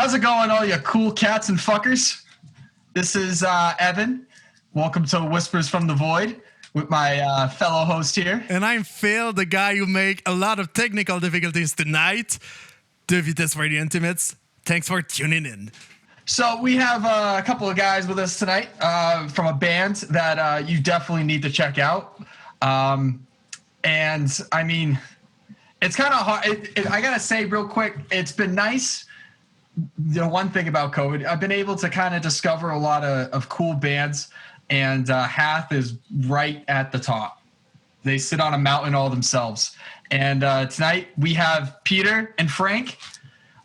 How's it going, all you cool cats and fuckers? This is Evan. Welcome to Whispers from the Void with my fellow host here. And I'm Phil, the guy who make a lot of technical difficulties tonight. De Vitesse for the Intimates. Thanks for tuning in. So we have a couple of guys with us tonight from a band that you definitely need to check out. And I mean, it's kind of hard. I got to say real quick, it's been nice. The one thing about COVID, I've been able to kind of discover a lot of cool bands, and Hath is right at the top. They sit on a mountain all themselves. And tonight we have Peter and Frank,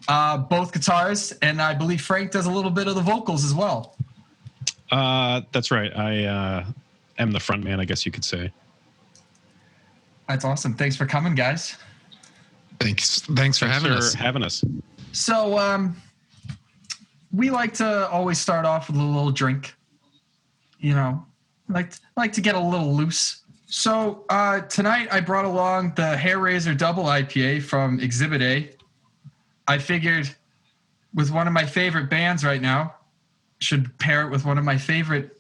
both guitarists, and I believe Frank does a little bit of the vocals as well. That's right. I am the front man, I guess you could say. That's awesome. Thanks for coming, guys. Thanks for having us. So we like to always start off with a little drink, you know, like to get a little loose. So tonight I brought along the Hair Razor Double IPA from Exhibit A. I figured with one of my favorite bands right now, should pair it with one of my favorite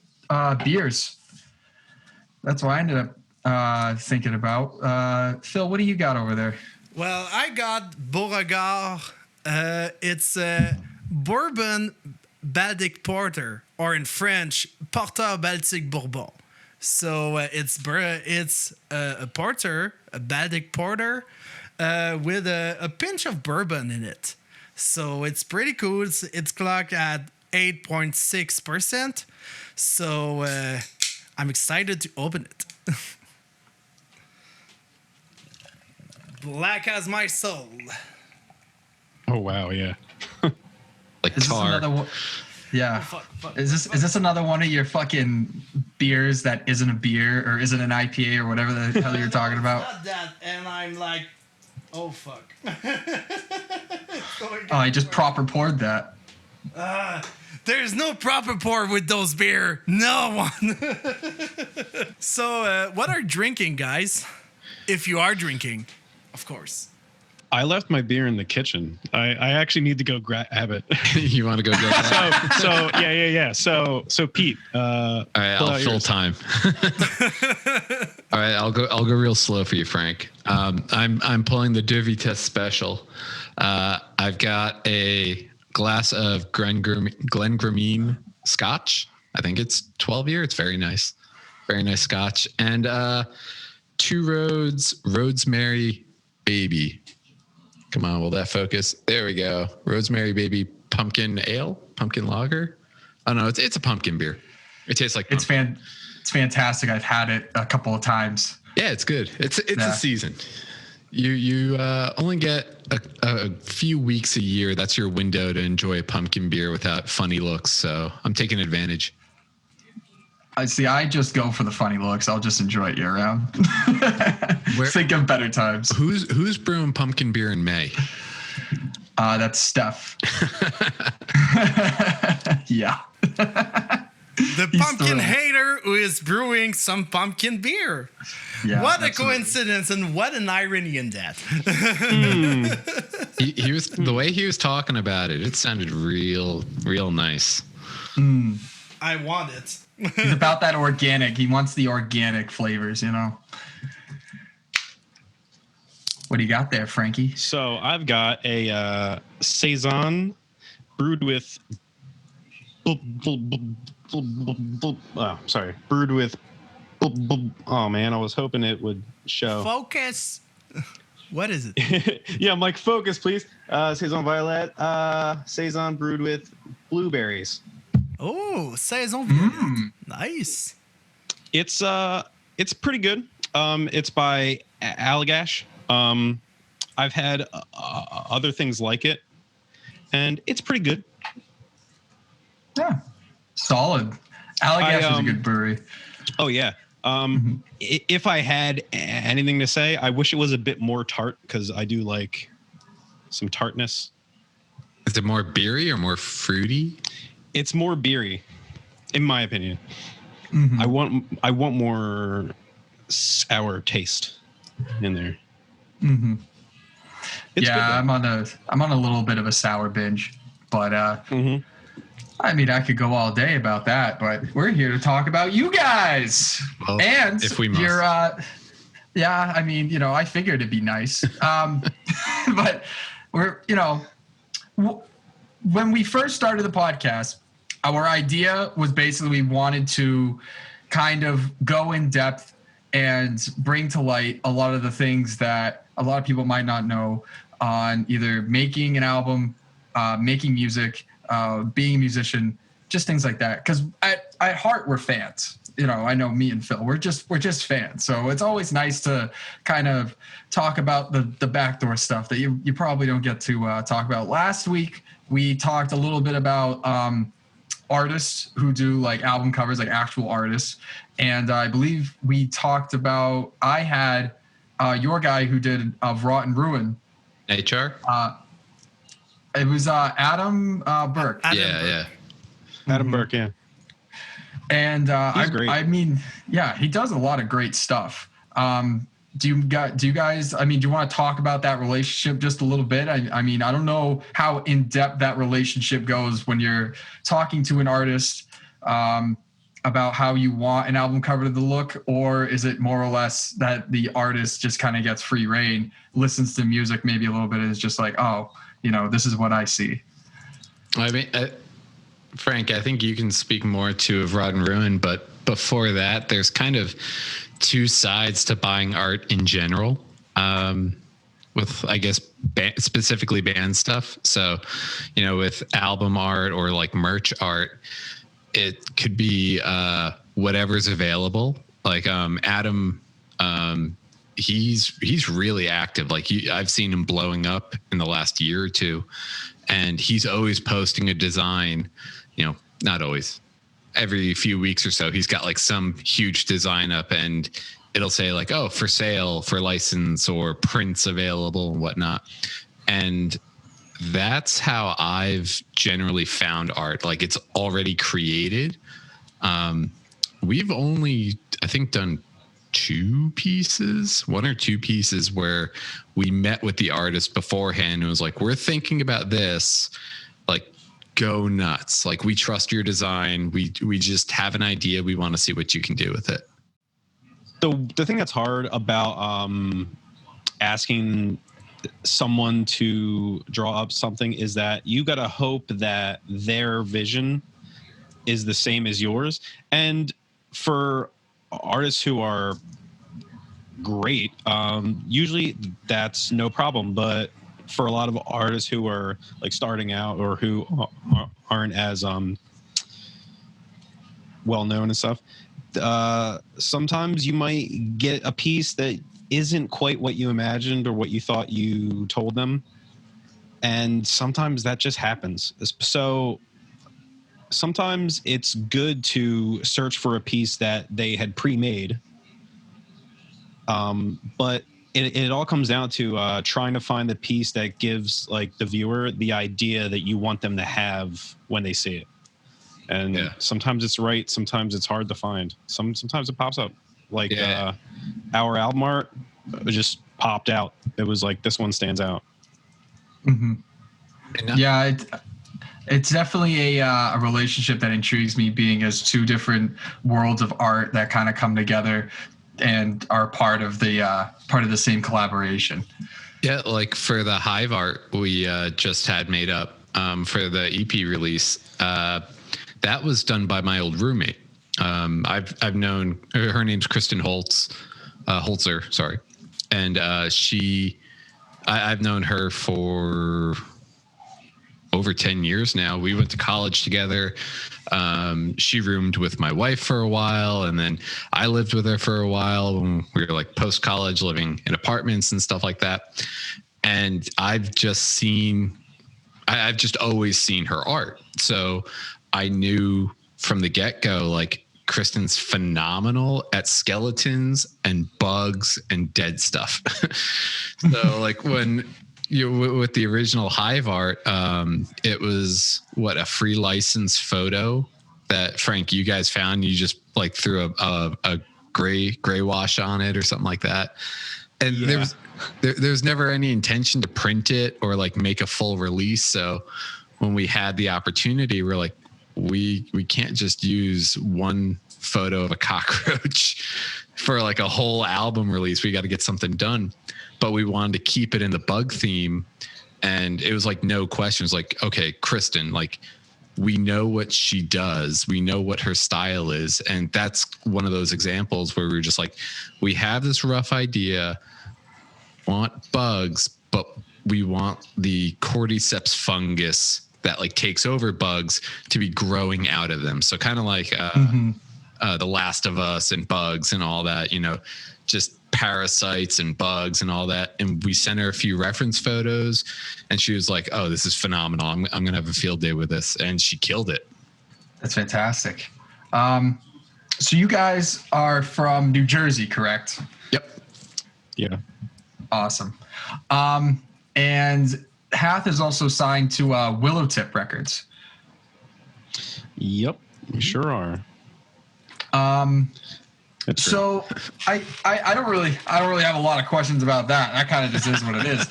beers. That's what I ended up thinking about. Phil, what do you got over there? Well, I got Beauregard. It's Bourbon Baltic Porter, or in French, Porter Baltique Bourbon. So it's a porter, a Baltic porter, with a pinch of bourbon in it. So it's pretty cool. It's clocked at 8.6%. So I'm excited to open it. Black as my soul. Oh wow, yeah. Like Is tar. Yeah. Fuck. Is this another one of your fucking beers that isn't a beer or isn't an IPA or whatever the hell you're talking about? Not that, and I'm like, oh fuck. Oh, I just proper poured that. There's no proper pour with those beer. No one. So, what are you drinking, guys? If you are drinking, of course. I left my beer in the kitchen. I actually need to go grab it. You want to go get that? So yeah. So Pete. All right, I'll fill time. All right, I'll go real slow for you, Frank. I'm pulling the De Vitesse special. I've got a glass of Glengoyne Scotch. I think it's 12 year. It's very nice Scotch, and Two Roads Roadsmary Baby. Come on, will that focus? There we go. Roadsmary Baby pumpkin ale, pumpkin lager. I don't know. It's a pumpkin beer. It tastes like pumpkin. It's fantastic. I've had it a couple of times. Yeah, it's good. It's a season. You only get a few weeks a year. That's your window to enjoy a pumpkin beer without funny looks. So I'm taking advantage. I just go for the funny looks. I'll just enjoy it year round. Think of better times. Who's brewing pumpkin beer in May? That's Steph. Yeah. The pumpkin hater who is brewing some pumpkin beer. Yeah, what a absolutely. coincidence, and what an irony in that. He was the way he was talking about it. It sounded real nice. I want it. He's about that organic. He wants the organic flavors, you know. What do you got there, Frankie? So I've got a Saison brewed with. Brewed with. Oh man, I was hoping it would show. Focus. What is it? Yeah, I'm like, focus, please. Saison Violette. Saison brewed with blueberries. Oh, Saison Violette. Nice. It's pretty good. It's by Allagash. I've had other things like it, and it's pretty good. Yeah, solid. Allagash is a good brewery. Oh yeah. If I had anything to say, I wish it was a bit more tart, because I do like some tartness. Is it more beery or more fruity? It's more beery, in my opinion. Mm-hmm. I want more sour taste in there. Mm-hmm. It's yeah, good, I'm on a little bit of a sour binge. But Mhm. I mean, I could go all day about that, but we're here to talk about you guys. Well, And if we must. you're, yeah, I mean, I figured it'd be nice. But we're, when we first started the podcast, our idea was basically we wanted to kind of go in depth and bring to light a lot of the things that a lot of people might not know on either making an album, making music, being a musician, just things like that. Because at heart, we're fans. I know me and Phil, we're just fans. So it's always nice to kind of talk about the backdoor stuff that you probably don't get to talk about. Last week, we talked a little bit about artists who do like album covers, like actual artists. And I believe we talked about, I had your guy who did of Rotten Ruin. HR? It was Adam Burke. Yeah. Adam Burke, yeah. And He's great. I mean, yeah, he does a lot of great stuff. Do you guys, I mean, do you want to talk about that relationship just a little bit? I mean, I don't know how in depth that relationship goes when you're talking to an artist about how you want an album cover to look, or is it more or less that the artist just kind of gets free reign, listens to music maybe a little bit, and is just like, oh, this is what I see. I mean, Frank, I think you can speak more to of Rod and Ruin, but before that, there's kind of two sides to buying art in general, with, I guess, specifically band stuff. So, with album art or like merch art, it could be whatever's available. Like Adam, he's really active. Like I've seen him blowing up in the last year or two, and he's always posting a design. Not always. Every few weeks or so, he's got like some huge design up, and it'll say like, oh, for sale, for license, or prints available and whatnot. And that's how I've generally found art. Like it's already created. We've only, I think, done one or two pieces where we met with the artist beforehand and was like, we're thinking about this, like, go nuts. Like, we trust your design. We just have an idea. We want to see what you can do with it. So the thing that's hard about asking someone to draw up something is that you got to hope that their vision is the same as yours. And for artists who are great, usually that's no problem. But for a lot of artists who are like starting out or who aren't as well known and stuff, sometimes you might get a piece that isn't quite what you imagined or what you thought you told them, and sometimes that just happens. So sometimes it's good to search for a piece that they had pre-made, but it all comes down to trying to find the piece that gives like the viewer the idea that you want them to have when they see it. And sometimes it's right, sometimes it's hard to find. Sometimes it pops up. Like our album art just popped out. It was like, this one stands out. Mm-hmm. Yeah, it's definitely a relationship that intrigues me, being as two different worlds of art that kind of come together and are part of the same collaboration. Yeah, like for the Hive art we just had made up for the EP release, that was done by my old roommate. I've known her name's Kristen Holzer, sorry, and I've known her for over 10 years now. We went to college together. She roomed with my wife for a while, and then I lived with her for a while when we were like post-college, living in apartments and stuff like that. And I've just always seen her art. So I knew from the get-go, like, Kristen's phenomenal at skeletons and bugs and dead stuff. So like when with the original Hive art, it was a free license photo that Frank, you guys found. You just like threw a gray wash on it or something like that. And there's never any intention to print it or like make a full release. So when we had the opportunity, we're like, we can't just use one photo of a cockroach for like a whole album release. We got to get something done, but we wanted to keep it in the bug theme. And it was like, no questions. Like, okay, Kristen, like, we know what she does. We know what her style is. And that's one of those examples where we were just like, we have this rough idea, want bugs, but we want the cordyceps fungus that like takes over bugs to be growing out of them. So kind of like The Last of Us and bugs and all that, you know, just parasites and bugs and all that. And we sent her a few reference photos and she was like, oh, this is phenomenal. I'm going to have a field day with this. And she killed it. That's fantastic. So you guys are from New Jersey, correct? Yep. Yeah. Awesome. And Hath is also signed to Willow Tip Records. Yep. We sure are. That's So I don't really have a lot of questions about that. That kind of just is what it is.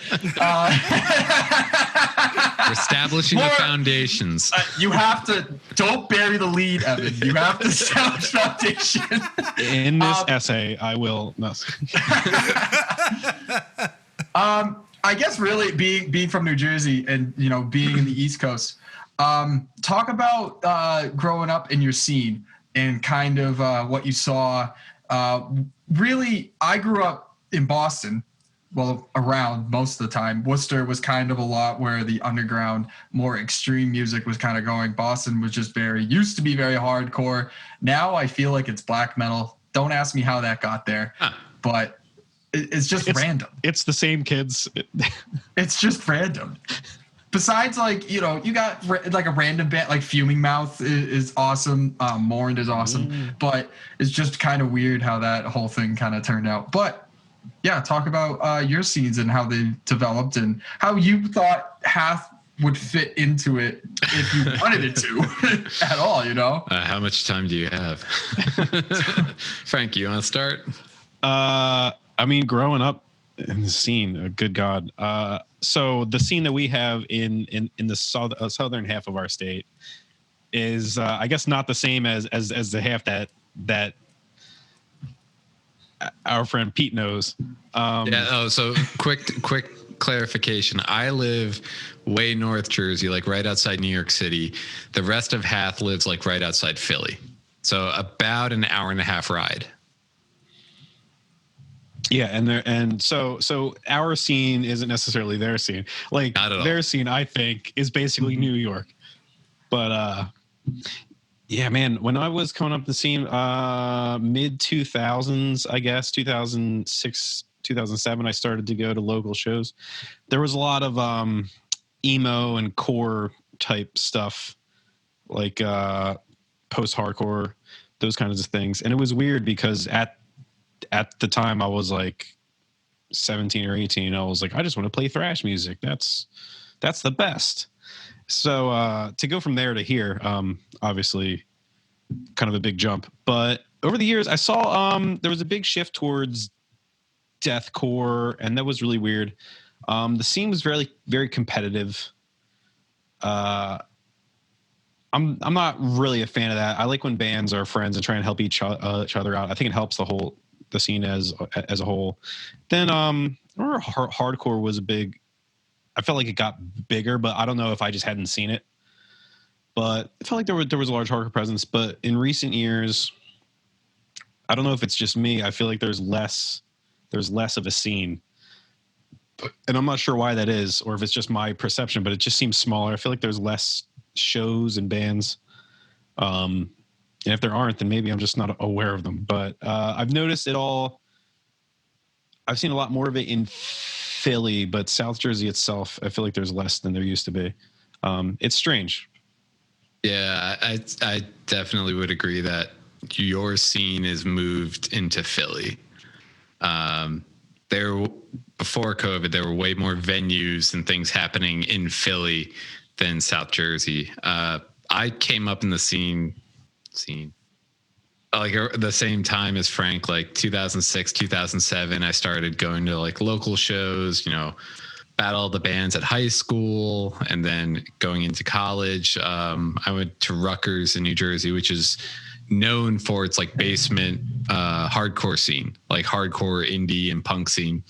We're establishing the foundations. You have to don't bury the lead, Evan. You have to establish foundation. In this essay, I will. No. I guess really being from New Jersey and you know being in the East Coast. Talk about growing up in your scene and kind of what you saw. Really, I grew up in Boston, well, around most of the time. Worcester was kind of a lot where the underground, more extreme music was kind of going. Boston was just used to be very hardcore. Now I feel like it's black metal. Don't ask me how that got there, but it's just random. It's the same kids. It's just random. Besides, like, you know, you got like a random band, like Fuming Mouth is awesome. Mourned is awesome. But it's just kind of weird how that whole thing kind of turned out. But, yeah, talk about your scenes and how they developed and how you thought Hath would fit into it if you wanted it to at all, you know? How much time do you have? Frank, you want to start? I mean, growing up in the scene, good God. So the scene that we have in the southern half of our state is, I guess, not the same as the half that our friend Pete knows. So quick clarification. I live way north Jersey, like right outside New York City. The rest of Hath lives like right outside Philly. So about an hour and a half ride. Yeah, and so our scene isn't necessarily their scene. Like their scene, I think, is basically New York. But yeah, man, when I was coming up the scene, mid 2000s, I guess 2006, 2007, I started to go to local shows. There was a lot of emo and core type stuff, like post-hardcore, those kinds of things. And it was weird because at the time I was like 17 or 18. I was like, I just want to play thrash music. That's the best. So to go from there to here, obviously kind of a big jump. But over the years I saw there was a big shift towards deathcore, and that was really weird. The scene was very, very competitive. I'm not really a fan of that. I like when bands are friends and try and help each other out. I think it helps the scene as a whole. Then I remember hardcore was a big. I felt like it got bigger, but I don't know if I just hadn't seen it. But I felt like there was a large hardcore presence. But in recent years, I don't know if it's just me. I feel like there's less of a scene, and I'm not sure why that is, or if it's just my perception. But it just seems smaller. I feel like there's less shows and bands. And if there aren't, then maybe I'm just not aware of them. But I've noticed it all. I've seen a lot more of it in Philly, but South Jersey itself, I feel like there's less than there used to be. It's strange. Yeah, I definitely would agree that your scene is moved into Philly. Before COVID, there were way more venues and things happening in Philly than South Jersey. I came up in the scene like the same time as Frank, like 2006, 2007. I started going to like local shows, you know, battle of the bands at high school, and then going into college, I went to Rutgers in New Jersey, which is known for its like basement hardcore scene, like hardcore indie and punk scene.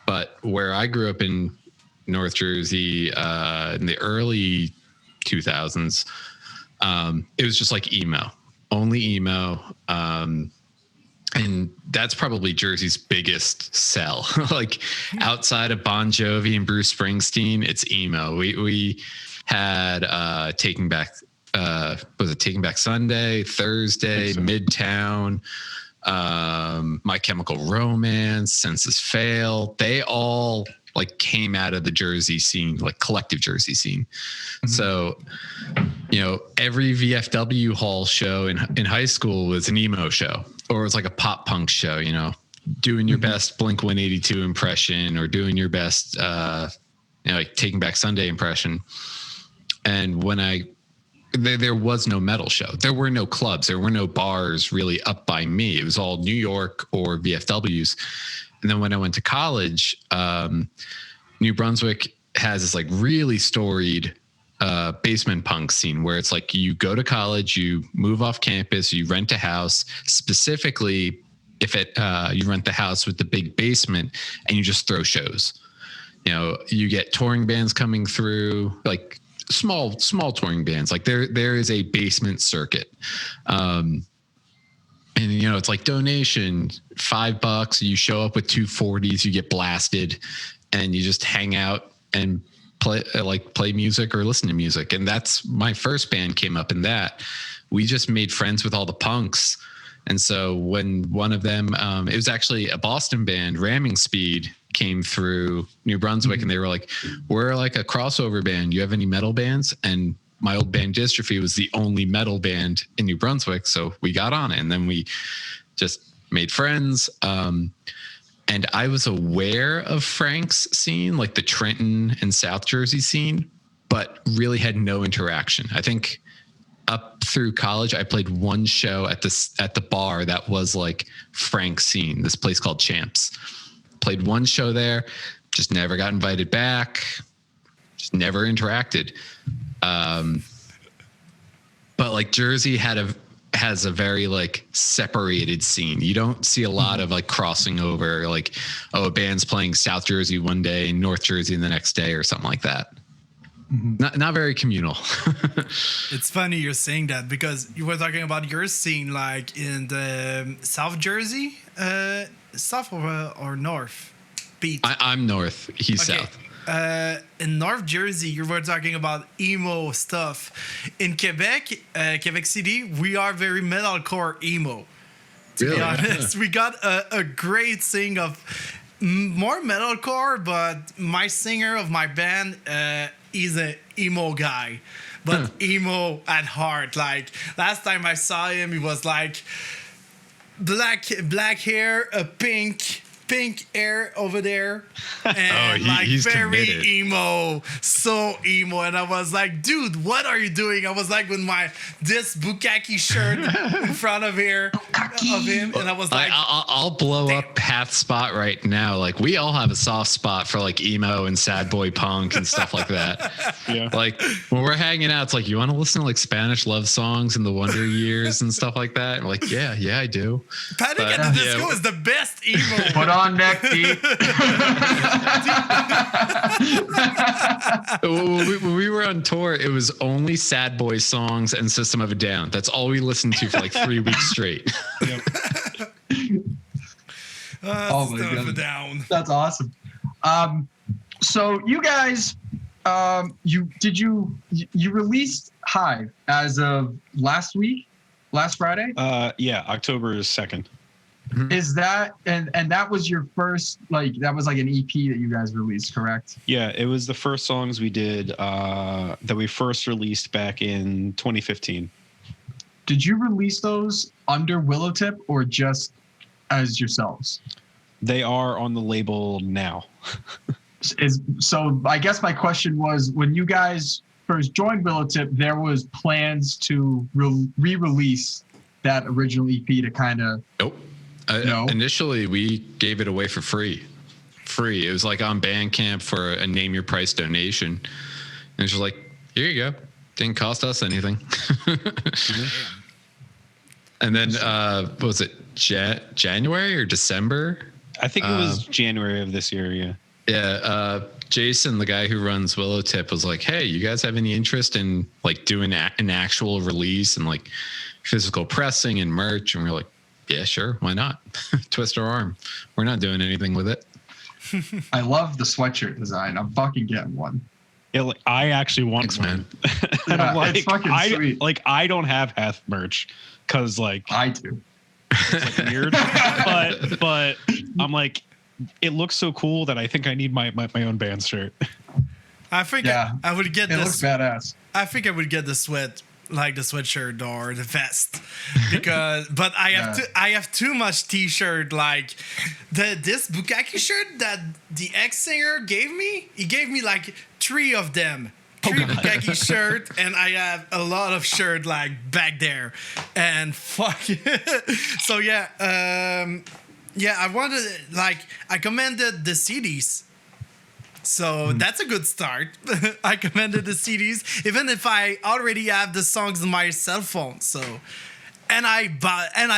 But where I grew up in North Jersey in the early 2000s, it was just like emo, only emo. And that's probably Jersey's biggest sell. Like outside of Bon Jovi and Bruce Springsteen, it's emo. We had Taking Back, was it Taking Back Sunday, Thursday, Midtown, My Chemical Romance, Census Fail. They all like came out of the Jersey scene, like collective Jersey scene. Mm-hmm. So, every VFW hall show in high school was an emo show, or it was like a pop punk show, doing your best Blink 182 impression, or doing your best, like Taking Back Sunday impression. And when there was no metal show, there were no clubs, there were no bars really up by me. It was all New York or VFWs. And then when I went to college, New Brunswick has this like really storied basement punk scene where it's like you go to college, you move off campus, you rent a house. Specifically, if you rent the house with the big basement, and you just throw shows. You get touring bands coming through, like small touring bands. Like there is a basement circuit. And it's like donation $5. You show up with 240s, you get blasted, and you just hang out and play music or listen to music. And that's my first band came up in that. We just made friends with all the punks. And so when one of them, it was actually a Boston band, Ramming Speed, came through New Brunswick, and they were like, we're like a crossover band. You have any metal bands? And my old band Dystrophy was the only metal band in New Brunswick. So we got on it, and then we just made friends. And I was aware of Frank's scene, like the Trenton and South Jersey scene, but really had no interaction. I think up through college, I played one show at the bar that was like Frank's scene, this place called Champs. Played one show there, just never got invited back, just never interacted. But like Jersey has a very like separated scene. You don't see a lot of like crossing over, like, a band's playing South Jersey one day and North Jersey the next day or something like that. Mm-hmm. Not very communal. It's funny you're saying that, because you were talking about your scene like in the South Jersey, South or North? Pete. I'm North. He's okay. South. In North Jersey, you were talking about emo stuff. In Quebec, Quebec City, we are very metalcore emo. To be honest, we got a great thing of more metalcore, but my singer of my band is an emo guy, but emo at heart. Like last time I saw him, he was like black hair, a pink hair over there, and he's very committed. Emo, so emo. And I was like, dude, what are you doing? I was like with this Bukkake shirt in front of him, and I was like, I'll blow up Hath's spot right now. Like we all have a soft spot for like emo and sad boy punk and stuff like that. Yeah. Like when we're hanging out, it's like, you want to listen to like Spanish love songs and the Wonder Years and stuff like that. And we're like, yeah, I do. Panic at the Disco is the best emo. Put on neck deep. When we were on tour, it was only sad boy songs and System of a Down. That's all we listened to for like 3 weeks straight. Oh my God. Down. That's awesome. So you guys, you released Hive as of last Friday? Yeah, October 2nd. Is that and that was your first, like, that was like an EP that you guys released, correct? Yeah, it was the first songs we did that we first released back in 2015. Did you release those under Willowtip or just as yourselves? They are on the label now. So I guess my question was, when you guys first joined Willowtip, there was plans to re-release that original EP to kind of... Nope. No. Initially, we gave it away for free free. It was like on Bandcamp for a name your price donation. And it's just like, here you go. Didn't cost us anything. And then, what was it January or December? I think it was January of this year. Yeah. Yeah. Jason, the guy who runs Willow Tip, was like, hey, you guys have any interest in like doing an actual release and like physical pressing and merch? And we're like, yeah, sure. Why not? Twist our arm. We're not doing anything with it. I love the sweatshirt design. I'm fucking getting one. Yeah, like, I actually want Thanks, one. man. And Yeah, I'm like, it's fucking sweet. I don't have Hath merch because like I do. it's like weird, but I'm like, it looks so cool that I think I need my own band shirt. I think I would get It looks this. badass. I think I would get the sweatshirt or the vest, because but I have too much t-shirt. Like this Bukaki shirt that the ex-singer gave me. He gave me like 3 of them. 3 Bukaki shirt, and I have a lot of shirt like back there, and fuck. So I wanted, like, I commended the CDs. So that's a good start. I commended the CDs, even if I already have the songs on my cell phone. So, and I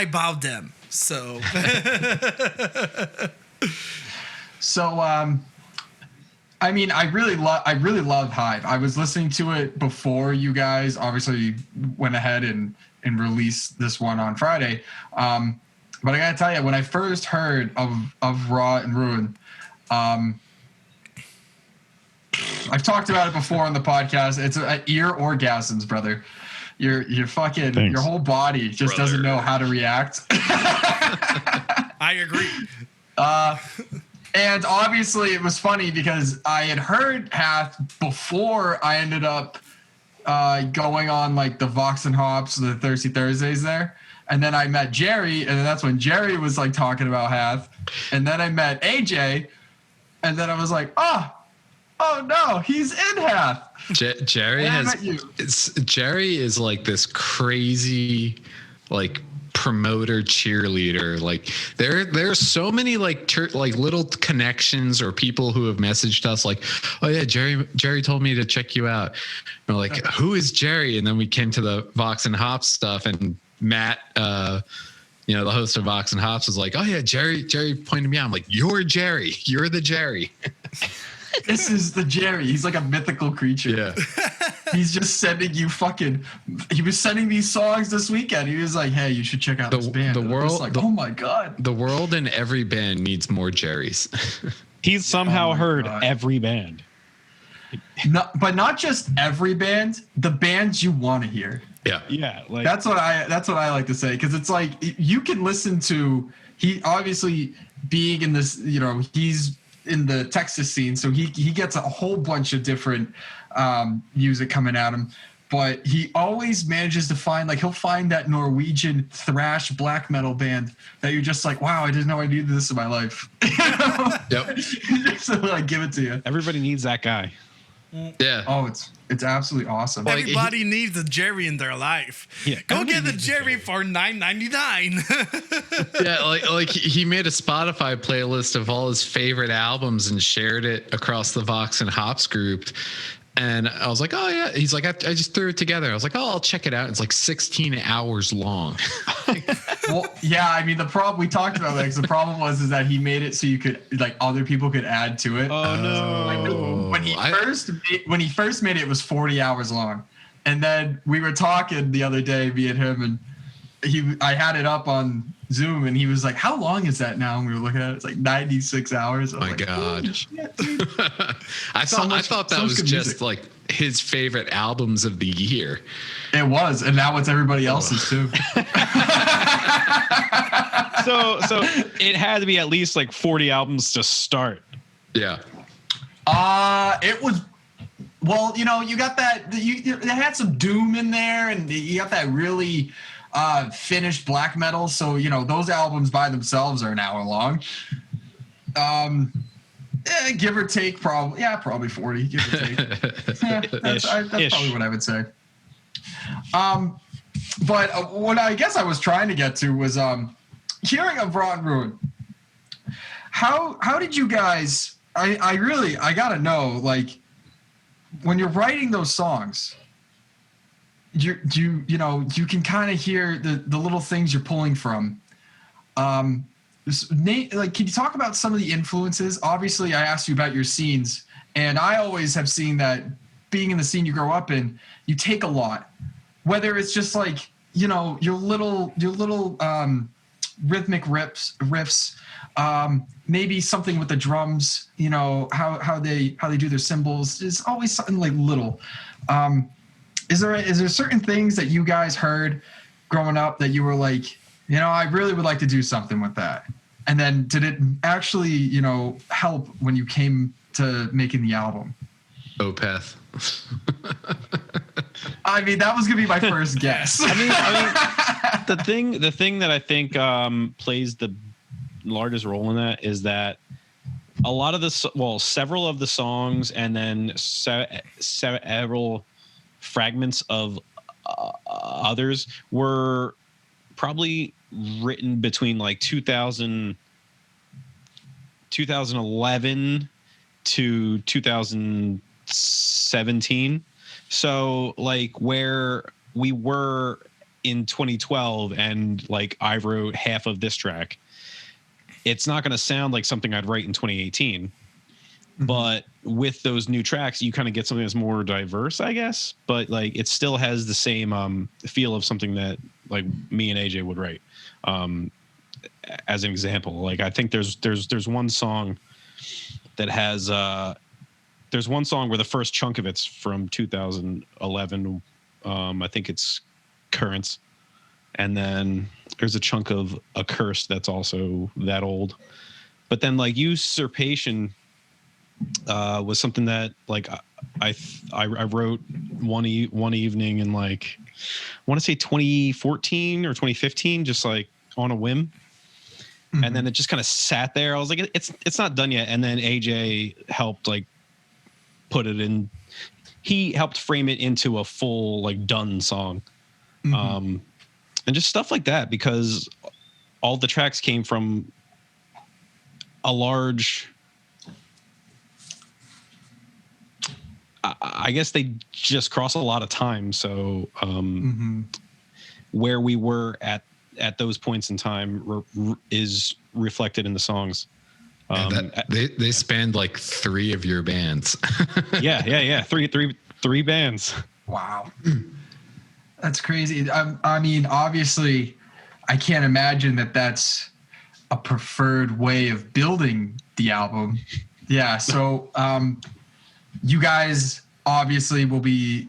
bought them. So, I mean, I really love Hive. I was listening to it before you guys obviously went ahead and released this one on Friday. But I gotta tell you, when I first heard of Raw and Ruin, I've talked about it before on the podcast. It's ear orgasms, brother. You're fucking Thanks. your whole body just doesn't know how to react. I agree. And obviously it was funny because I had heard Hath before I ended up going on like the Vox and Hops, the Thirsty Thursdays there. And then I met Jerry, and then that's when Jerry was like talking about Hath. And then I met AJ, and then I was like, oh no, he's in Hath. Jerry And I has met you. Jerry is like this crazy like promoter cheerleader. Like there's so many like little connections or people who have messaged us like, oh yeah, Jerry told me to check you out. And we're like, who is Jerry? And then we came to the Vox and Hops stuff, and Matt, the host of Vox and Hops, was like, oh yeah, Jerry pointed me out. I'm like, you're Jerry. You're the Jerry. This is the Jerry. He's like a mythical creature. Yeah. He's just sending you he was sending these songs this weekend. He was like, hey, you should check out this band. The And I'm world, just like, oh my God. The world and every band needs more Jerrys. He's somehow my heard God. every band. But not just every band, the bands you want to hear. Yeah. Yeah, like That's what I like to say, because it's like you can listen to, he obviously being in this, he's in the Texas scene, so he gets a whole bunch of different music coming at him, but he always manages to find, like, he'll find that Norwegian thrash black metal band that you're just like, wow, I didn't know I needed this in my life. Yep. So like, give it to you. everybody needs that guy. Yeah. Oh, it's absolutely awesome. Like, Everybody needs a Jerry in their life. Yeah, Go everybody get the needs a Jerry for $9.99. Yeah, like he made a Spotify playlist of all his favorite albums and shared it across the Vox and Hops group. And I was like, oh yeah. He's like, I just threw it together. I was like, oh, I'll check it out. It's like 16 hours long. Well, yeah, I mean, the problem we talked about, like, the problem was that he made it so you could, like, other people could add to it. Oh no. When he first made it, it was 40 hours long, and then we were talking the other day, me and him, and I had it up on Zoom, and he was like, "How long is that now?" And we were looking at it. It's like 96 hours. I was My like, God. "Holy shit, dude." I thought that was good just music. like his favorite albums of the year. It was, and now it's everybody else's too. So it had to be at least like 40 albums to start. Yeah. It was. Well, you got that. It had some doom in there, and you got that really finished black metal. So those albums by themselves are an hour long. Give or take, probably 40. Give or take. That's probably what I would say. But what I guess I was trying to get to was hearing of Raw and Ruin. how did you guys? I gotta know, like, when you're writing those songs, you can kind of hear the little things you're pulling from. Like, can you talk about some of the influences? Obviously, I asked you about your scenes, and I always have seen that being in the scene you grow up in, you take a lot, whether it's just like, your little rhythmic riffs, maybe something with the drums, how they do their cymbals. It's always something like little. Is there certain things that you guys heard growing up that you were like, I really would like to do something with that? And then did it actually, help when you came to making the album? Opeth. I mean, that was gonna be my first guess. I mean, the thing that I think plays the largest role in that is that a lot of several of the songs, and then several fragments of others were probably written between like 2011 to 2017. So like where we were in 2012 and like I wrote half of this track, it's not going to sound like something I'd write in 2018. Mm-hmm. But with those new tracks, you kind of get something that's more diverse, I guess. But like it still has the same feel of something that like me and AJ would write. As an example, like I think there's one song that has there's one song where the first chunk of it's from 2011. I think it's Currents, and then there's a chunk of Accursed that's also that old. But then like Usurpation was something that like I wrote one evening in like I want to say 2014 or 2015, just like on a whim. Mm-hmm. And then it just kind of sat there. I was like, it's not done yet. And then AJ helped like put it in. He helped frame it into a full like done song. Mm-hmm. And just stuff like that, because all the tracks came from a large, I guess they just cross a lot of time. So mm-hmm. where we were at those points in time is reflected in the songs. They spanned like 3 of your bands. yeah. Three bands. Wow. That's crazy. I mean, obviously, I can't imagine that that's a preferred way of building the album. Yeah. So you guys obviously will be,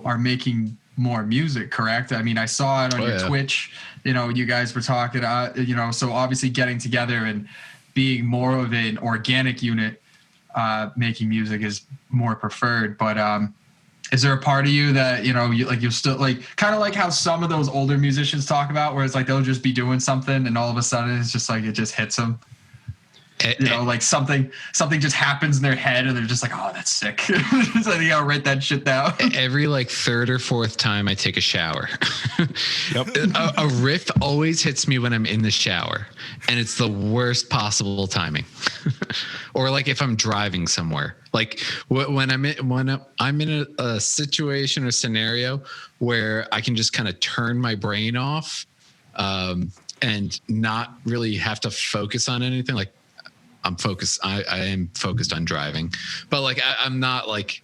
are making more music, correct? I mean, I saw it on your Twitch. You guys were talking, so obviously getting together and being more of an organic unit, making music is more preferred. But is there a part of you that, you'll still like, kind of like how some of those older musicians talk about, where it's like they'll just be doing something and all of a sudden it's just like it just hits them? Like something just happens in their head and they're just like, oh, that's sick. So they gotta write that shit down. Every like third or fourth time I take a shower. Yep. A riff always hits me when I'm in the shower, and it's the worst possible timing. Or like if I'm driving somewhere, like when I'm in a situation or scenario where I can just kind of turn my brain off, and not really have to focus on anything. Like I'm focused. I am focused on driving, but like I'm not like,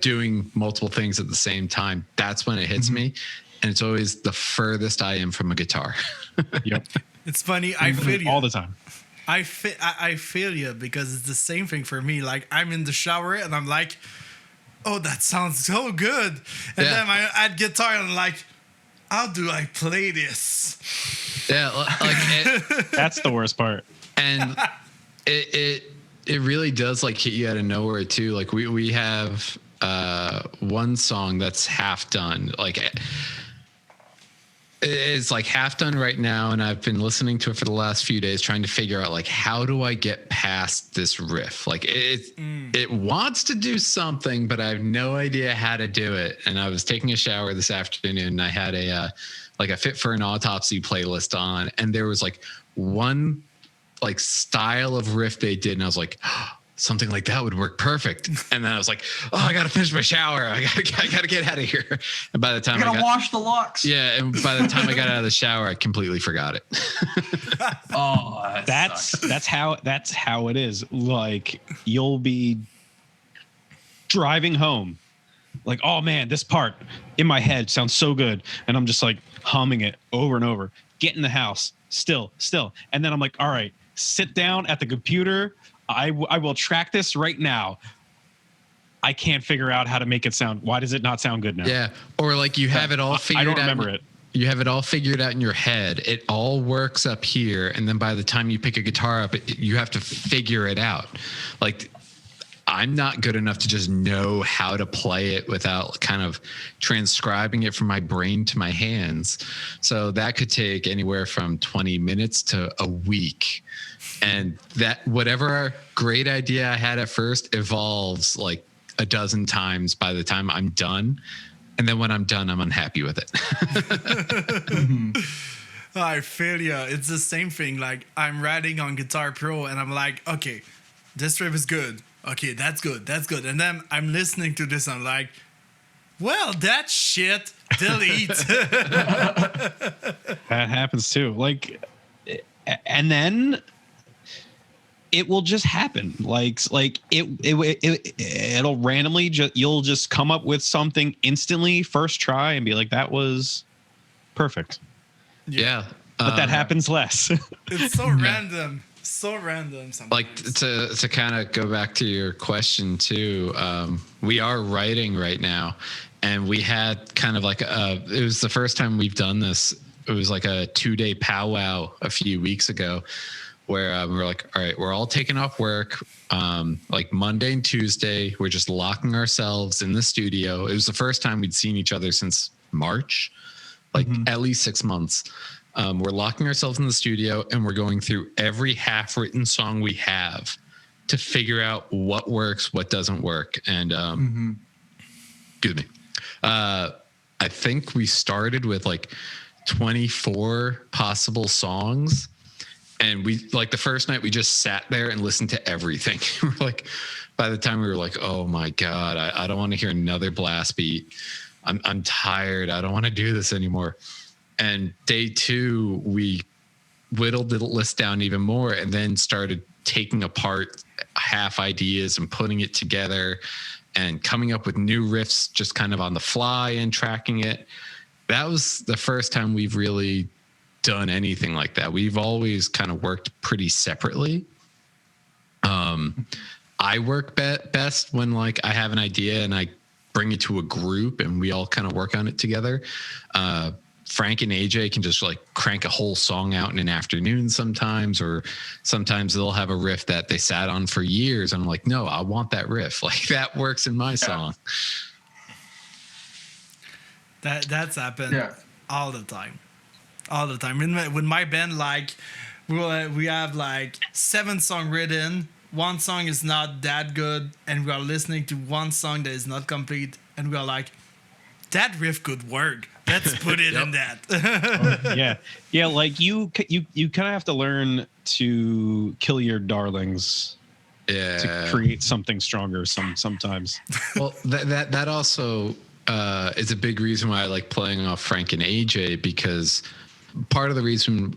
doing multiple things at the same time. That's when it hits me. And it's always the furthest I am from a guitar. Yep. It's funny. I feel you all the time. I feel you, because it's the same thing for me. Like I'm in the shower and I'm like, oh, that sounds so good. And then I add guitar and I'm like, how do I play this? Yeah. Like that's the worst part. And it really does like hit you out of nowhere too. Like we have one song that's half done. Like it's like half done right now, and I've been listening to it for the last few days, trying to figure out like how do I get past this riff. Like it wants to do something, but I have no idea how to do it. And I was taking a shower this afternoon, and I had a Fit for an Autopsy playlist on, and there was like one like style of riff they did, and I was like, something like that would work perfect. And then I was like, oh, I gotta finish my shower. I gotta get out of here. And by the time I gotta wash the locks. yeah, and by the time I got out of the shower, I completely forgot it. Oh, That's how it is. Like, you'll be driving home, like, oh man, this part in my head sounds so good, and I'm just like humming it over and over. Get in the house, still, and then I'm like, all right, sit down at the computer. I will track this right now. I can't figure out how to make it sound. Why does it not sound good now? Yeah, or like you have it all figured out. I don't remember it. You have it all figured out in your head. It all works up here, and then by the time you pick a guitar up, you have to figure it out. Like, I'm not good enough to just know how to play it without kind of transcribing it from my brain to my hands. So that could take anywhere from 20 minutes to a week. And that whatever great idea I had at first evolves like a dozen times by the time I'm done. And then when I'm done, I'm unhappy with it. I feel you. It's the same thing. Like, I'm writing on Guitar Pro and I'm like, okay, this riff is good. Okay, that's good. And then I'm listening to this and I'm like, well, that shit, delete. That happens too. Like, and then it will just happen. Like it'll randomly you'll just come up with something instantly first try and be like, that was perfect. Yeah. But that happens less. It's so random. So random sometimes. Like, to kind of go back to your question too, we are writing right now, and we had kind of like it was the first time we've done this. It was like a 2-day powwow a few weeks ago where we were like, all right, we're all taking off work. Like Monday and Tuesday, we're just locking ourselves in the studio. It was the first time we'd seen each other since March, like at least 6 months. We're locking ourselves in the studio and we're going through every half-written song we have to figure out what works, what doesn't work. And excuse me. I think we started with like 24 possible songs. And we, like, the first night we just sat there and listened to everything. We're like, by the time we were like, oh my God, I don't want to hear another blast beat. I'm tired. I don't want to do this anymore. And day 2, we whittled the list down even more and then started taking apart half ideas and putting it together and coming up with new riffs just kind of on the fly and tracking it. That was the first time we've really done anything like that. We've always kind of worked pretty separately. I work best when, like, I have an idea and I bring it to a group and we all kind of work on it together. Frank and AJ can just like crank a whole song out in an afternoon sometimes, or sometimes they'll have a riff that they sat on for years. And I'm like, no, I want that riff. Like, that works in my song. That's happened all the time. With my band, like, we have like 7 songs written. One song is not that good, and we are listening to one song that is not complete, and we are like, that riff could work. Let's put it in that. Yeah. Like, you kind of have to learn to kill your darlings. Yeah. To create something stronger sometimes. Well, that also is a big reason why I like playing off Frank and AJ, because part of the reason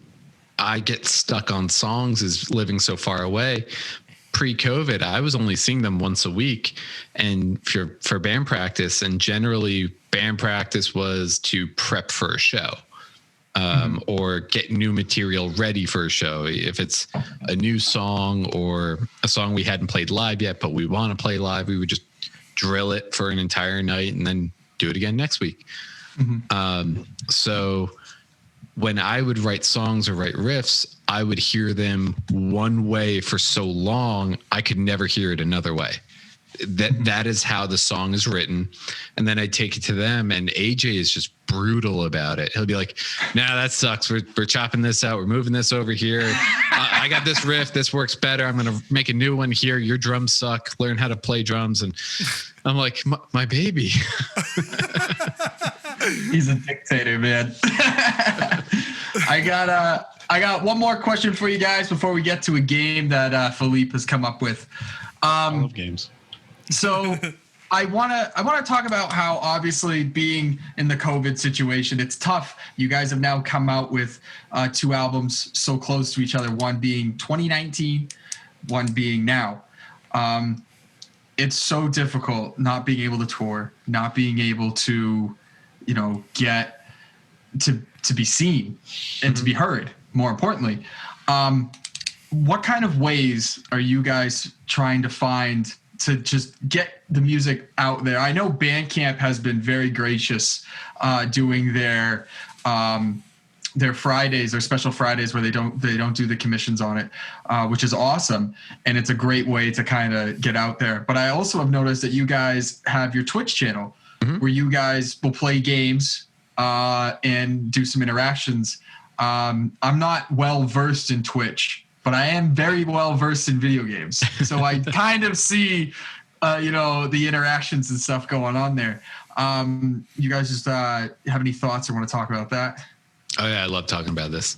I get stuck on songs is living so far away. Pre-COVID, I was only seeing them once a week, and for band practice, and generally band practice was to prep for a show, or get new material ready for a show. If it's a new song or a song we hadn't played live yet, but we want to play live, we would just drill it for an entire night and then do it again next week. So when I would write songs or write riffs, I would hear them one way for so long, I could never hear it another way. That is how the song is written. And then I take it to them, and AJ is just brutal about it. He'll be like, nah, that sucks. We're chopping this out. We're moving this over here. I got this riff. This works better. I'm going to make a new one here. Your drums suck. Learn how to play drums. And I'm like, my baby. He's a dictator, man. I got I got one more question for you guys before we get to a game that Philippe has come up with. I love games. So I want to talk about how obviously being in the COVID situation, it's tough. You guys have now come out with 2 albums so close to each other, one being 2019, one being now. It's so difficult not being able to tour, not being able to, get to be seen and to be heard, more importantly. What kind of ways are you guys trying to find to just get the music out there? I know Bandcamp has been very gracious doing their Fridays, their special Fridays where they don't do the commissions on it, which is awesome. And it's a great way to kind of get out there. But I also have noticed that you guys have your Twitch channel where you guys will play games and do some interactions. I'm not well versed in Twitch, but I am very well versed in video games. So I kind of see, the interactions and stuff going on there. You guys just have any thoughts or want to talk about that? Oh yeah, I love talking about this.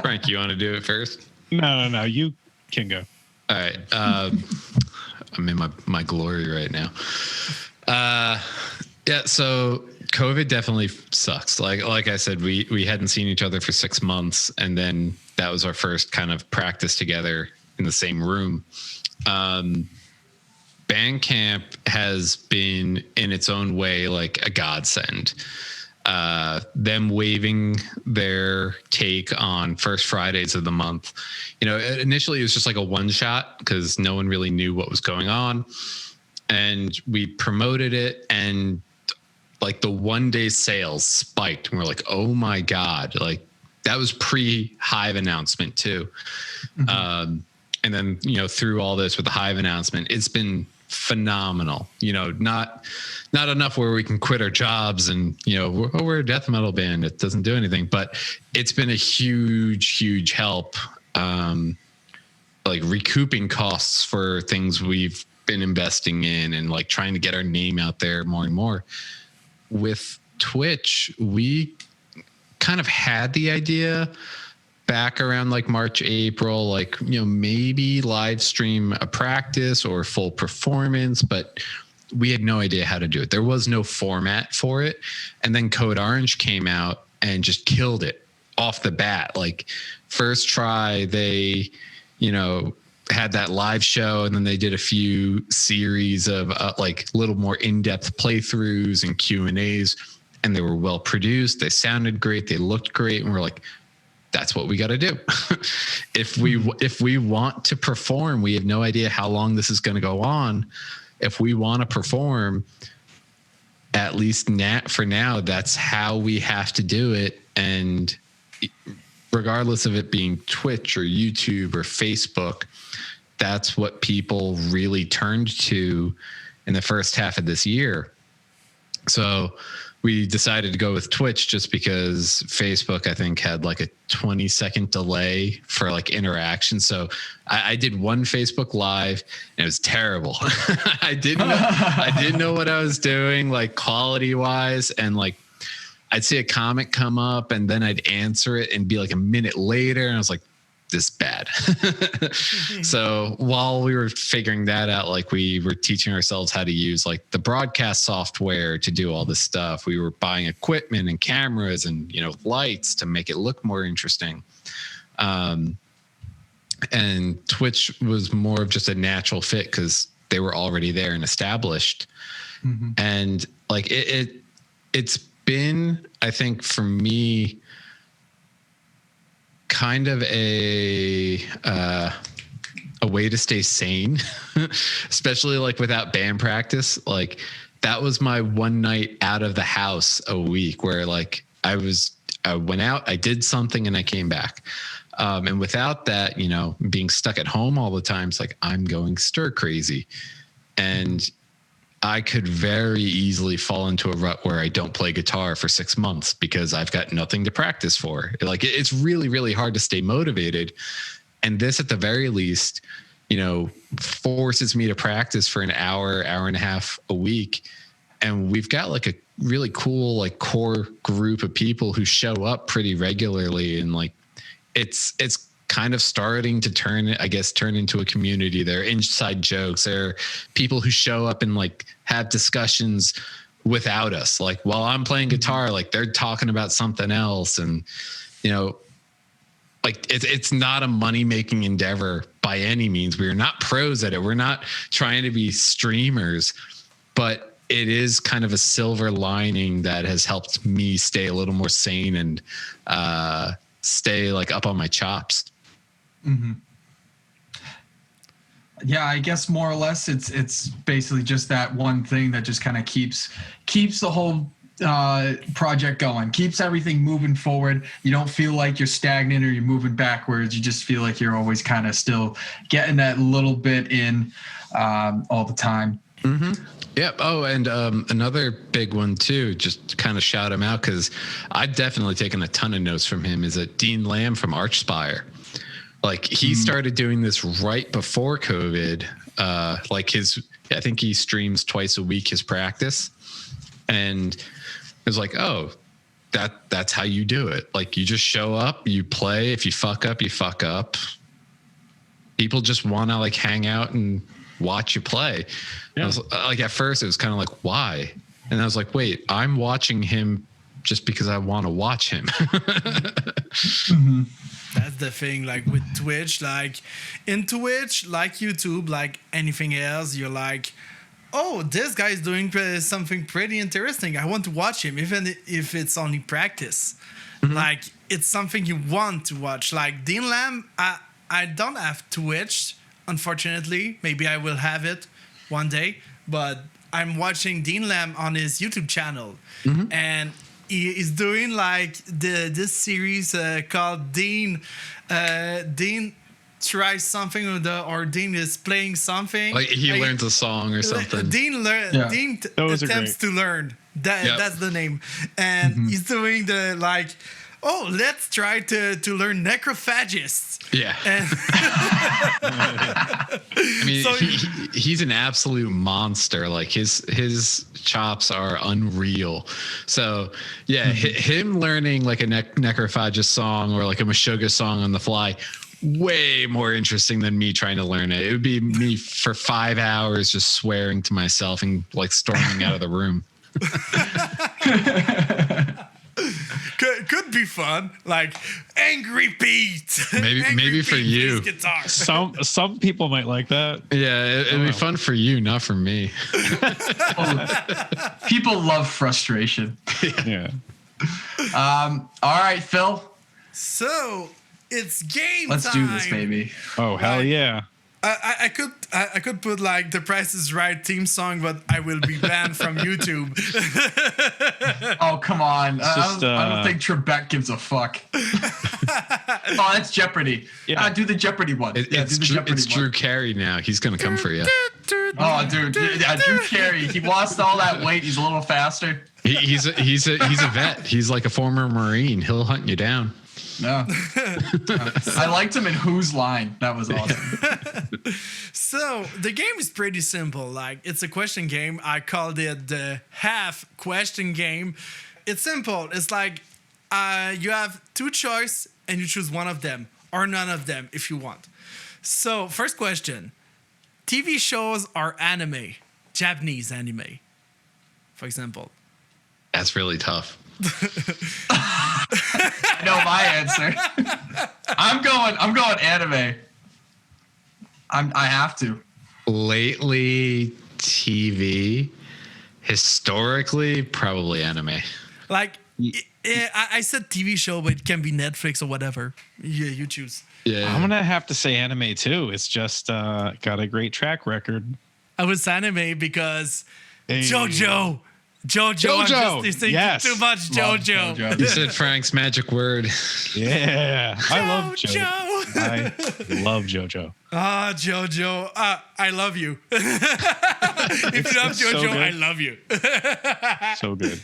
Frank, you want to do it first? No. You can go. All right. I'm in my glory right now. Yeah. So COVID definitely sucks. Like I said, we hadn't seen each other for 6 months, and then that was our first kind of practice together in the same room. Bandcamp has been in its own way like a godsend. Them waiving their take on first Fridays of the month. Initially it was just like a one shot because no one really knew what was going on. And we promoted it, and like the 1 day sales spiked, and we're like, oh my God, like that was pre-Hive announcement too. Mm-hmm. And then, through all this with the Hive announcement, it's been phenomenal. Not enough where we can quit our jobs and, we're a death metal band. It doesn't do anything, but it's been a huge help. Like recouping costs for things we've been investing in and like trying to get our name out there more and more. With Twitch, we kind of had the idea back around like March, April, like, maybe live stream a practice or full performance, but we had no idea how to do it. There was no format for it. And then Code Orange came out and just killed it off the bat. Like first try, they, had that live show, and then they did a few series of like little more in-depth playthroughs and Q&As, and they were well produced. They sounded great. They looked great. And we're like, that's what we got to do. If we want to perform, we have no idea how long this is going to go on. If we want to perform, at least for now, that's how we have to do it. And regardless of it being Twitch or YouTube or Facebook, that's what people really turned to in the first half of this year. So we decided to go with Twitch just because Facebook, I think, had like a 20-second delay for like interaction. So I did one Facebook Live and it was terrible. I didn't know what I was doing, like quality wise. And like, I'd see a comment come up and then I'd answer it and be like a minute later. And I was like, this bad. So while we were figuring that out, like we were teaching ourselves how to use like the broadcast software to do all this stuff. We were buying equipment and cameras and, lights to make it look more interesting. And Twitch was more of just a natural fit because they were already there and established. Mm-hmm. And like it's been, I think for me, kind of a way to stay sane, especially like without band practice. Like that was my one night out of the house a week where like I went out, I did something and I came back. And without that, being stuck at home all the time, it's like I'm going stir crazy. And I could very easily fall into a rut where I don't play guitar for 6 months because I've got nothing to practice for. Like it's really, really hard to stay motivated. And this at the very least, forces me to practice for an hour and a half a week. And we've got like a really cool like core group of people who show up pretty regularly, and like it's kind of starting to turn into a community. There are inside jokes. There are people who show up and like have discussions without us. Like while I'm playing guitar, like they're talking about something else, and like it's not a money-making endeavor by any means. We're not pros at it. We're not trying to be streamers, but it is kind of a silver lining that has helped me stay a little more sane and stay like up on my chops. Mm-hmm. Yeah, I guess more or less it's basically just that one thing that just kind of keeps the whole project going, keeps everything moving forward. You don't feel like you're stagnant or you're moving backwards. You just feel like you're always kind of still getting that little bit in all the time. Mm-hmm. Yep. Oh, and another big one too, just to kind of shout him out because I've definitely taken a ton of notes from him, is Dean Lamb from Archspire. Like he started doing this right before COVID. I think he streams twice a week his practice, and it was like, oh, that's how you do it. Like you just show up, you play. If you fuck up, you fuck up. People just want to like hang out and watch you play. Yeah. I was, like at first it was kind of like, why? And I was like, wait, I'm watching him just because I want to watch him. Mm-hmm. That's the thing, like with Twitch, like in Twitch, like YouTube, like anything else, you're like, oh, this guy's doing something pretty interesting. I want to watch him, even if it's only practice. Mm-hmm. Like it's something you want to watch. Like Dean Lamb, I don't have Twitch, unfortunately. Maybe I will have it one day, but I'm watching Dean Lamb on his YouTube channel, and he is doing like this series called Dean tries something, or Dean is playing something. Like he learns a song or something. Dean attempts to learn. That's the name, and he's doing the like. Oh, let's try to learn necrophagists. Yeah. I mean, so, he's an absolute monster. Like his chops are unreal. So yeah, him learning like a necrophagist song or like a Meshuggah song on the fly, way more interesting than me trying to learn it. It would be me for 5 hours just swearing to myself and like storming out of the room. Could be fun, like Angry Pete. Maybe for you. Some people might like that. Yeah, it'd be fun for you, not for me. People love frustration. Yeah. All right, Phil. So it's game Let's time. do this, baby. Oh hell yeah! I could put like the Price is Right theme song, but I will be banned from YouTube. Oh come on! Just, I don't think Trebek gives a fuck. Oh, that's Jeopardy. Yeah. Do the Jeopardy one. It's Drew Carey now. He's gonna come for you. Oh, dude, yeah, Drew Carey. He lost all that weight. He's a little faster. He's a vet. He's like a former Marine. He'll hunt you down. No. I liked him in Whose Line. That was awesome. So the game is pretty simple. Like it's a question game. I called it the half question game. It's simple. It's like you have two choices and you choose one of them or none of them if you want. So first question: TV shows or anime? Japanese anime, for example. That's really tough. I know my answer. I'm going anime. I have to. Lately, TV. Historically, probably anime. Like I said TV show, but it can be Netflix or whatever. Yeah, you choose. Yeah, I'm gonna have to say anime too. It's just got a great track record. I was anime because JoJo. I'm just listening to too much JoJo. You said Frank's magic word. Yeah, I love JoJo. I love JoJo. Ah, JoJo. I love you. If you love JoJo, so I love you. So good.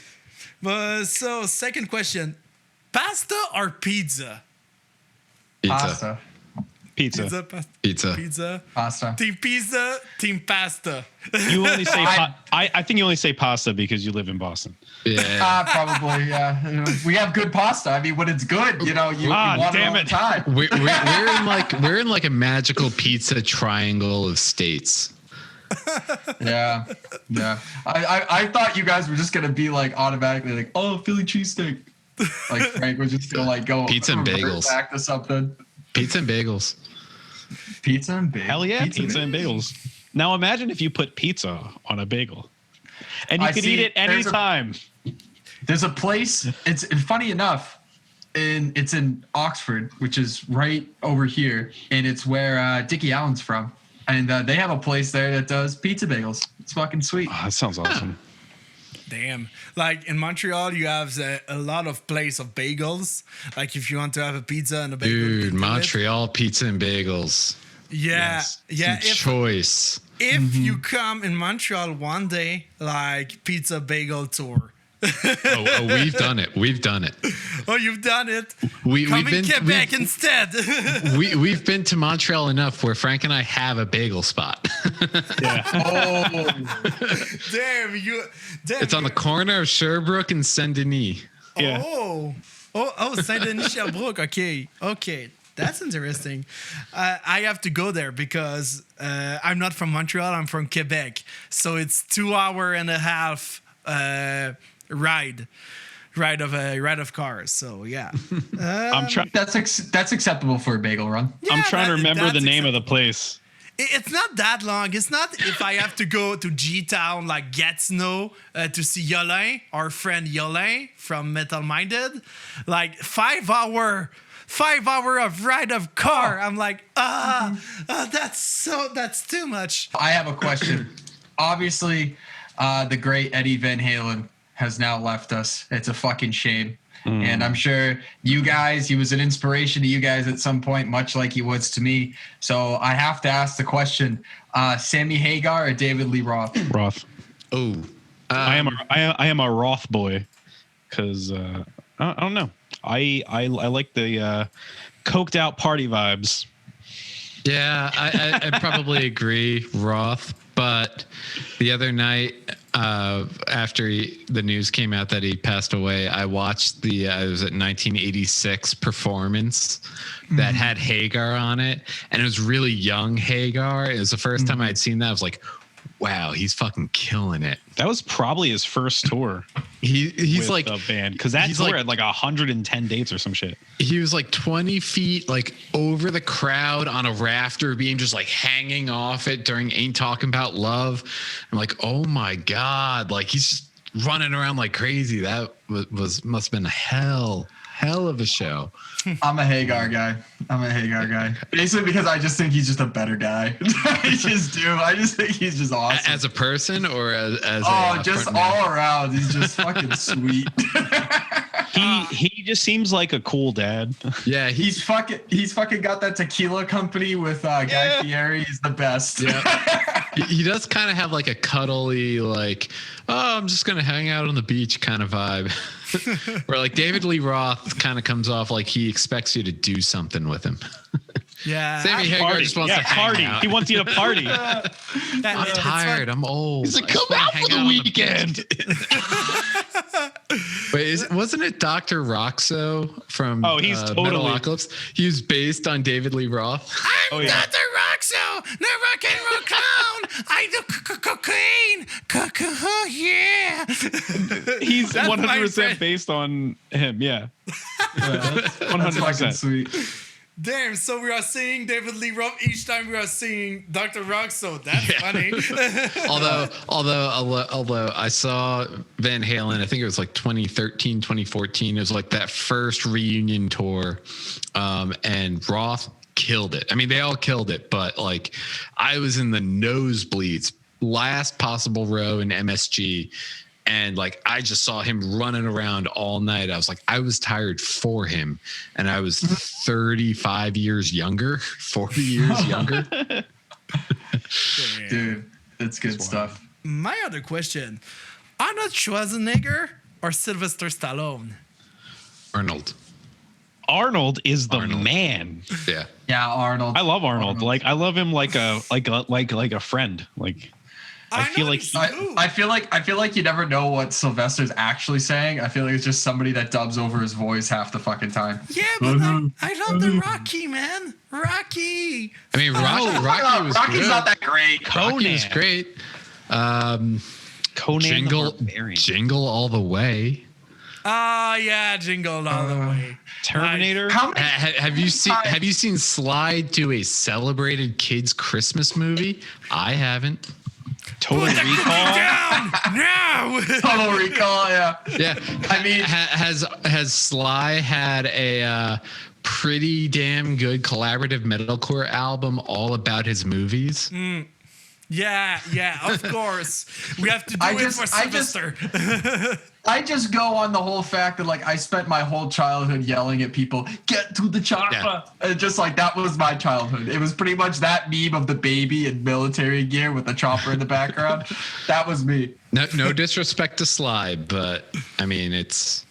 But so second question: pasta or pizza? Pizza. Pasta. Pizza. Pizza. Pasta. Team pizza. Team pasta. You only say I think you only say pasta because you live in Boston. Yeah. Probably, yeah. You know, we have good pasta. I mean, when it's good, you want it all the time. We're in like a magical pizza triangle of states. Yeah. I thought you guys were just gonna be like automatically like, oh, Philly cheesesteak. Like Frank was just gonna like go Pizza and bagels. back to something. Pizza and bagels. Pizza and bagels. Hell yeah, pizza and bagels. Now imagine if you put pizza on a bagel, and you could eat it anytime. There's a place. It's funny enough, it's in Oxford, which is right over here, and it's where Dickie Allen's from, and they have a place there that does pizza bagels. It's fucking sweet. Oh, that sounds awesome. Damn. Like in Montreal, you have a lot of place of bagels. Like if you want to have a pizza and a bagel. Dude, Montreal pizza and bagels. Yeah. Yeah. Some choice. If you come in Montreal one day, like pizza bagel tour. Oh, we've done it. Oh, you've done it. We've Come been in Quebec instead. We've been to Montreal enough where Frank and I have a bagel spot. Yeah. Oh, Damn. It's on the corner of Sherbrooke and Saint Denis. Yeah. Oh, Saint Denis, Sherbrooke. Okay. That's interesting. I have to go there because I'm not from Montreal. I'm from Quebec. So it's 2.5 hours ride of cars. So yeah. I'm trying. that's acceptable for a bagel run. Yeah, I'm trying to remember the that's name of the acceptable. place. It's not that long. It's not if I have to go to G-Town like Gatineau to see Yolin, our friend Yolin from Metal Minded. Like 5 hour of ride of car. I'm like, that's too much. I have a question. Obviously, the great Eddie Van Halen has now left us. It's a fucking shame. And I'm sure he was an inspiration to you guys at some point, much like he was to me. So I have to ask the question, Sammy Hagar or David Lee Roth? Roth. Oh. I am a Roth boy because I don't know. I like the coked out party vibes. Yeah, I probably agree, Roth. But the other night, after the news came out that he passed away, I watched it was a 1986 performance that had Hagar on it, and it was really young Hagar. It was the first time I had seen that. I was like, wow, he's fucking killing it. That was probably his first tour. He's with like a band because that tour like, had like 110 dates or some shit. He was like 20 feet like over the crowd on a rafter beam, just like hanging off it during Ain't Talking About Love. I'm like, oh my God, like he's just running around like crazy. That must have been a hell of a show. I'm a Hagar guy. Basically because I just think he's just a better guy. I just think he's just awesome. As a person or as just all around. He's just fucking sweet. He just seems like a cool dad. Yeah, he's fucking got that tequila company with Guy Fieri. He's the best. Yeah. He does kind of have like a cuddly, like, oh, I'm just gonna hang out on the beach kind of vibe. Where like David Lee Roth kind of comes off like he expects you to do something with him. Yeah. Sammy Hagar just wants to hang out. He wants you to party. I'm tired. I'm old. He's like, come out for the weekend. Wait, wasn't it Dr. Roxo from he's totally Metalocalypse? He was based on David Lee Roth. I'm Dr. Roxo, the rock and roll clown. I do cocaine. Yeah. He's That's 100% based on him. Yeah. That's fucking 100%. sweet. Damn, so we are seeing David Lee Roth each time we are seeing Dr. Roxo. That's funny. although I saw Van Halen, I think it was like 2013, 2014. It was like that first reunion tour. And Roth killed it. I mean, they all killed it, but like I was in the nosebleeds, last possible row in MSG. And like I just saw him running around all night. I was like, I was tired for him, and I was 35 years younger, 40 years younger. Dude, that's good stuff. My other question: Arnold Schwarzenegger or Sylvester Stallone? Arnold. Arnold is the man. Yeah. Yeah, Arnold. I love Arnold. Like I love him like a friend. Like I feel like I feel like you never know what Sylvester's actually saying. I feel like it's just somebody that dubs over his voice half the fucking time. Yeah, but I love the Rocky, man. Rocky. I mean, Rocky was Rocky's good. not that great. Rocky was great. Conan the Barbarian. Jingle all the way. Oh yeah, Jingle all the way. Terminator. Have you seen Slide to a celebrated kids Christmas movie? I haven't. Total Recall. Down now. Total Recall, yeah. Yeah, I mean, has Sly had a pretty damn good collaborative metalcore album all about his movies? Yeah, of course. We have to do it for Sylvester. I just go on the whole fact that like I spent my whole childhood yelling at people, "Get to the chopper!" Yeah. And just like that was my childhood. It was pretty much that meme of the baby in military gear with the chopper in the background. That was me. No disrespect to Sly, but I mean it's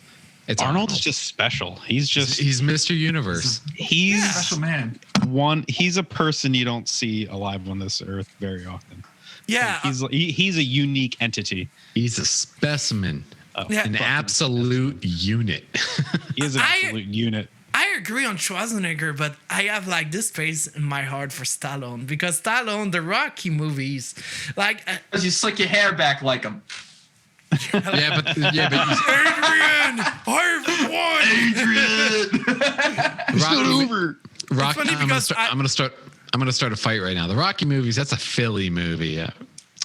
Arnold's just special. He's Mr. Universe. He's Special man. He's a person you don't see alive on this earth very often. Yeah, Like, he's a unique entity. He's a specimen. Yeah. An absolute unit. He is an absolute unit. I agree on Schwarzenegger, but I have like this space in my heart for Stallone because Stallone, the Rocky movies, like Because you slick your hair back like him. yeah, but Adrian, I've won. Rocky, funny because I'm gonna start a fight right now. The Rocky movies, that's a Philly movie. I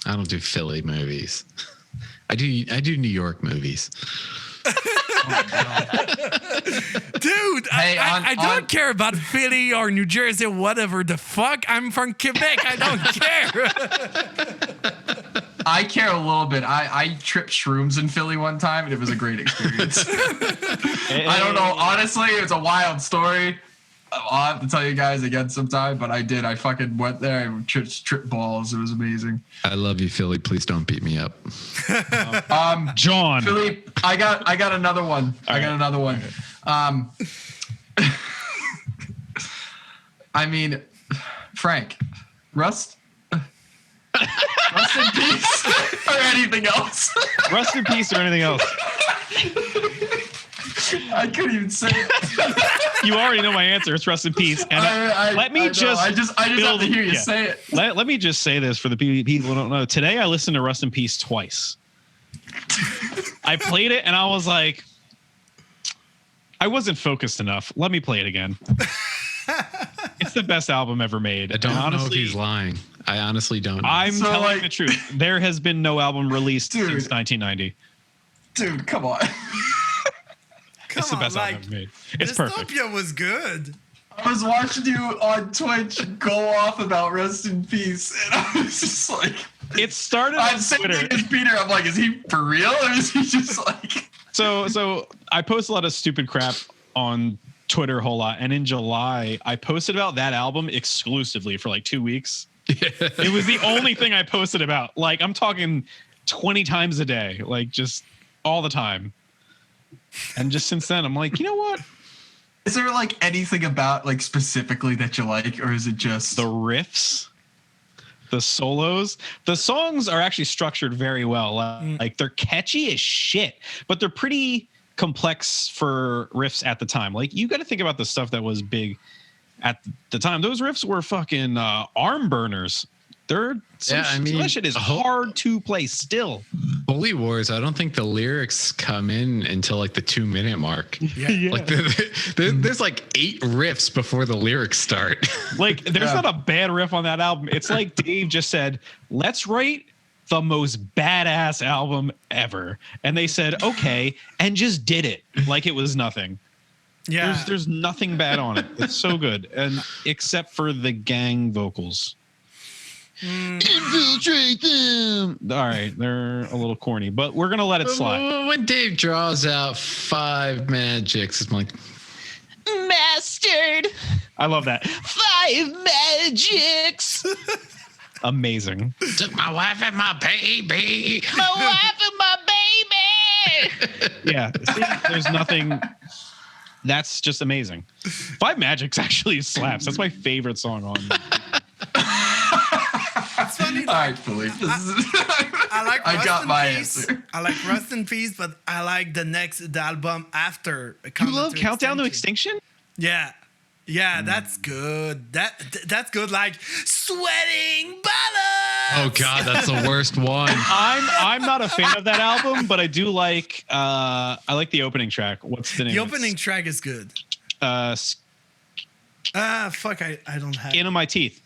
don't do Philly movies. I do New York movies. Dude, Hey, I don't care about Philly or New Jersey or whatever the fuck. I'm from Quebec. I don't care. I care a little bit. I tripped shrooms in Philly one time, and it was a great experience. I don't know. Honestly, it's a wild story. I'll have to tell you guys again sometime, but I did. I fucking went there and tripped balls. It was amazing. I love you, Philly. Please don't beat me up. John. Philly, I got another one. Another one. I mean, Frank, Rust in peace or anything else. Rest in peace or anything else. I couldn't even say it. You already know my answer. It's rest in peace. And let me I just have to hear you say it. Let me just say this for the people who don't know. Today I listened to Rest in Peace twice. I played it and I was like, I wasn't focused enough. Let me play it again. It's the best album ever made. I don't honestly, know if he's lying. I honestly don't know. I'm So, telling like- the truth. There has been no album released Dude. since 1990. Dude, come on. It's the best album ever made. It's perfect. Dystopia was good. I was watching you on Twitch go off about Rest in Peace, and I was just like, It started I'm on same Twitter. thing as Peter. I'm like, is he for real, or is he just like? So I post a lot of stupid crap on Twitter a whole lot. And in July, I posted about that album exclusively for like 2 weeks. It was the only thing I posted about. Like, I'm talking 20 times a day, like just all the time. And just since then, I'm like, you know what? Is there like anything about like specifically that you like, or is it just The riffs, the solos, the songs are actually structured very well. Like they're catchy as shit, but they're pretty complex for riffs at the time. Like you got to think about the stuff that was big at the time. Those riffs were fucking arm burners. That shit is hard to play still. Holy Wars, I don't think the lyrics come in until like the 2-minute mark. Yeah. Like there's like 8 riffs before the lyrics start. Like there's not a bad riff on that album. It's like Dave just said, let's write the most badass album ever. And they said, okay, and just did it like it was nothing. Yeah. There's nothing bad on it. It's so good. And except for the gang vocals. Infiltrate them. All right, they're a little corny, but we're gonna let it slide. When Dave draws out 5 magics, it's like mastered. I love that. 5 magics. Amazing. Took my wife and my baby. My wife and my baby. Yeah. See, there's That's just amazing. Five Magics actually slaps. That's my favorite song on. It's funny. All right, Philippe. I like I Rust got in my Peace. answer. I like Rust in Peace, but I like the album after. You love Countdown to Extinction? Yeah. Yeah, that's good. That's good. Like Sweating Bullets. Oh God, that's the worst one. I'm not a fan of that album, but I do like I like the opening track. What's the name? The opening track is good. Fuck, I don't have. Skin of My Teeth.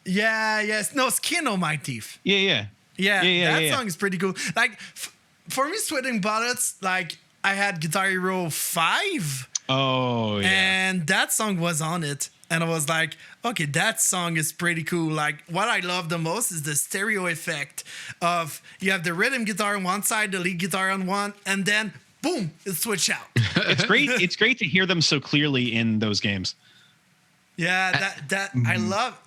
Yeah, yes. No, Skin on My Teeth. Yeah. That song is pretty cool. Like for me, Sweating Bullets, like I had Guitar Hero 5. Oh yeah. And that song was on it. And I was like, okay, that song is pretty cool. Like, what I love the most is the stereo effect of you have the rhythm guitar on one side, the lead guitar on one, and then boom, it switch out. It's great. It's great to hear them so clearly in those games. Yeah, I love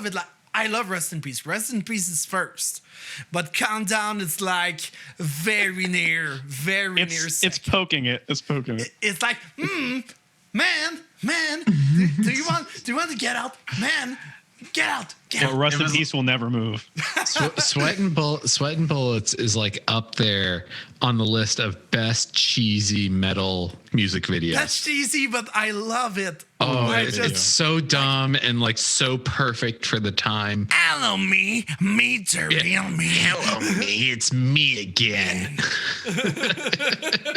it. Like, I love Rest in Peace. Rest in Peace is first. But Countdown is like very near second. It's poking it. It's poking it. It's like, man, do you want to get out? Man, get out. But Rust in Peace will never move. Sweat and Bullets is like up there on the list of best cheesy metal music videos. That's cheesy, but I love it. Oh, it's so dumb and like so perfect for the time. Hello, me to real me. Hello, me, it's me again.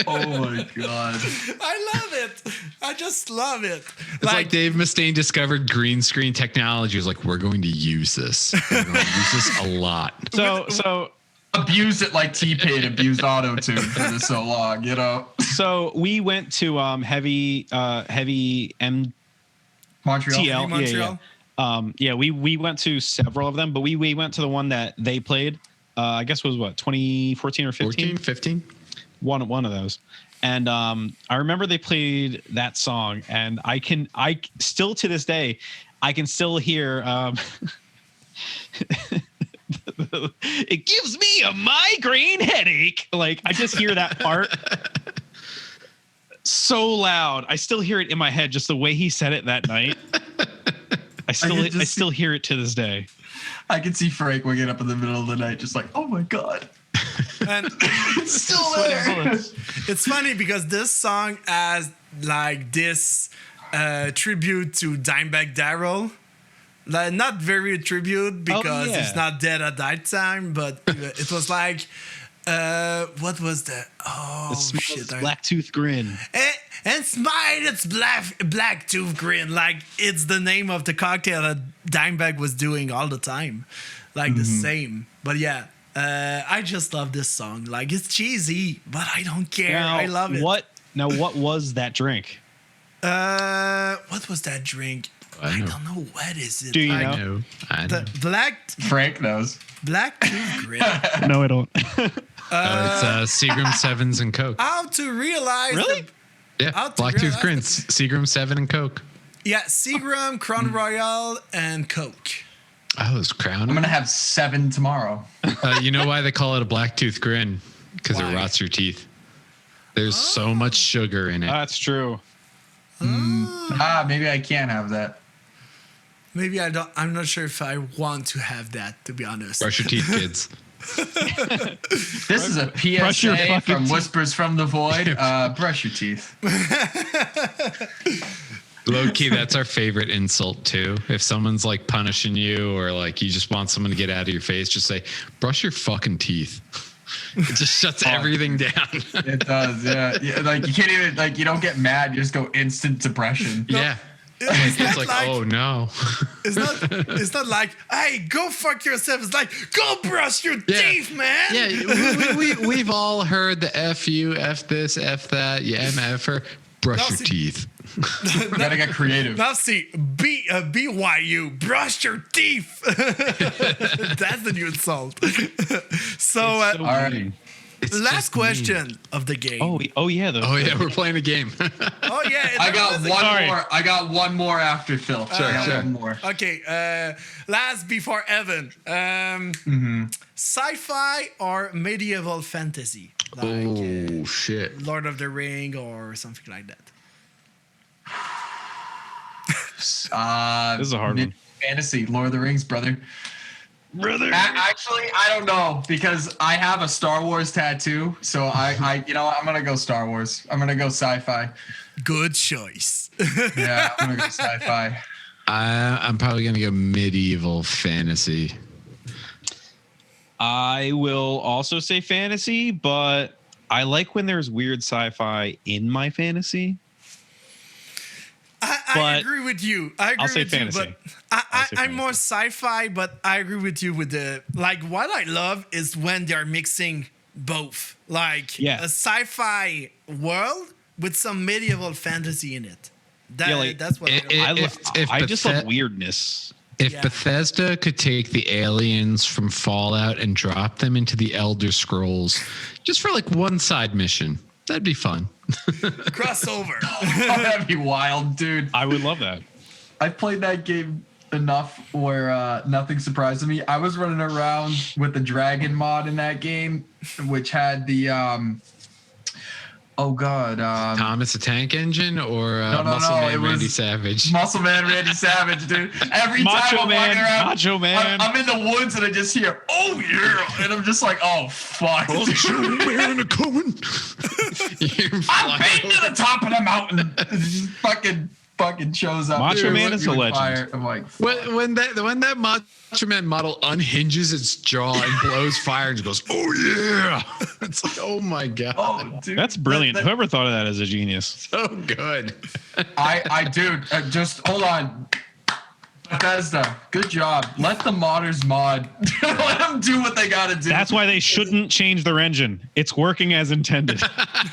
Oh my god. I love it. I just love it. It's like Dave Mustaine discovered green screen technology. He was like, we're going to use this. We're going to use this a lot. So abused it like T-Pain abused auto-tune for so long, you know. So we went to heavy MTL. Montreal. Yeah. We went to several of them, but we went to the one that they played. I guess was what 2014 or 15? One of those. And I remember they played that song, and I still to this day I can still hear. It gives me a migraine headache. Like I just hear that part so loud. I still hear it in my head, just the way he said it that night. I still hear it to this day. I can see Frank waking up in the middle of the night, just like, oh my god, And it's still there. it's funny because this song has like this tribute to Dimebag Darrell. Like, not very a tribute because he's not dead at that time, but it was like, what was that? Oh, shit. Black Tooth Grin. And smile, it's black tooth grin. Like, it's the name of the cocktail that Dimebag was doing all the time. Like, the same. But yeah, I just love this song. Like, it's cheesy, but I don't care. I love it. What was that drink? What was that drink? I don't know. What is it? Do you know? I know. The Frank knows. black tooth grin. No, I don't. It's Seagram 7s and Coke. How to realize? Really? Yeah, I'll Blacktooth realize Grins, Seagram 7 and Coke. Yeah, Seagram, Crown Royal, and Coke. Oh, it's Crown. I'm gonna have 7 tomorrow. You know why they call it a Blacktooth Grin? Because it Why? rots your teeth. There's so much sugar in it. That's true. Maybe I can't have that. Maybe I don't. I'm not sure if I want to have that, to be honest. Brush your teeth, kids. This is a brush your PSA fucking from teeth. Whispers from the Void. Brush your teeth. Low key, that's our favorite insult too. If someone's like punishing you or like you just want someone to get out of your face, just say, brush your fucking teeth. It just shuts everything down. It does, yeah. Like you can't even you don't get mad. You just go instant depression. Yeah. It's It's not like, oh no. It's not like, hey, go fuck yourself. It's like, go brush your teeth, man. Yeah, we've all heard the F you, F this, F that, you MF her. Brush your teeth. You gotta get creative. Now see, BYU, brush your teeth. That's the new insult. So, All right. last question of the game. Oh yeah. Oh yeah, we're playing a game. Oh yeah. I got one Sorry. more. I got one more after Phil. I got sure. one more. Okay, last before Evan. Sci-fi or medieval fantasy? Like Oh shit. Lord of the Ring or something like that. This is a hard one. Fantasy, Lord of the Rings, brother. Actually, I don't know because I have a Star Wars tattoo. So I you know what? I'm gonna go Star Wars. I'm gonna go sci-fi. Good choice. Yeah, I'm gonna go sci-fi. I'm probably gonna go medieval fantasy. I will also say fantasy, but I like when there's weird sci-fi in my fantasy. I agree with you. I'll say fantasy. You, but I'm more sci-fi, but I agree with you with the like. What I love is when they're mixing both, like a sci-fi world with some medieval fantasy in it. That's what I just love weirdness. If Bethesda could take the aliens from Fallout and drop them into the Elder Scrolls, just for like one side mission, that'd be fun. Crossover. Oh, that'd be wild, dude. I would love that. I played that game enough where nothing surprised me. I was running around with the dragon mod in that game, which had the Thomas the Tank Engine or Muscle Man Randy Savage? Muscle Man Randy Savage, dude. Every time I'm walking around, Macho Man. I'm in the woods and I just hear, oh yeah, and I'm just like, oh fuck. Wearing a cone. I'm heading to the top of the mountain. It just fucking shows up. Macho Man is a legend. I'm like, when that Macho Man model unhinges its jaw and blows fire and goes, oh yeah, it's like, oh my god, oh dude, that's brilliant. Whoever thought of that is a genius. So good. dude, just hold on. Bethesda, good job. Let the modders mod. Let them do what they gotta do. That's why they shouldn't change their engine. It's working as intended.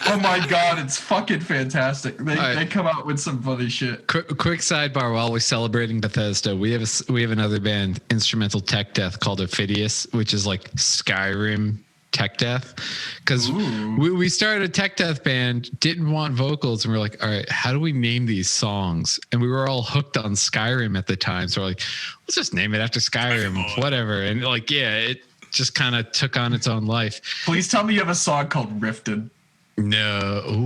Oh my god, it's fucking fantastic. They come out with some funny shit. Quick sidebar while we're celebrating Bethesda, we have another band, instrumental tech death, called Ophidius, which is like Skyrim tech death, because we started a tech death band, didn't want vocals, and we're like, all right, how do we name these songs? And we were all hooked on Skyrim at the time, so we're like, let's just name it after Skyrim, whatever. And like, yeah, it just kind of took on its own life. Please tell me you have a song called Rifted. No.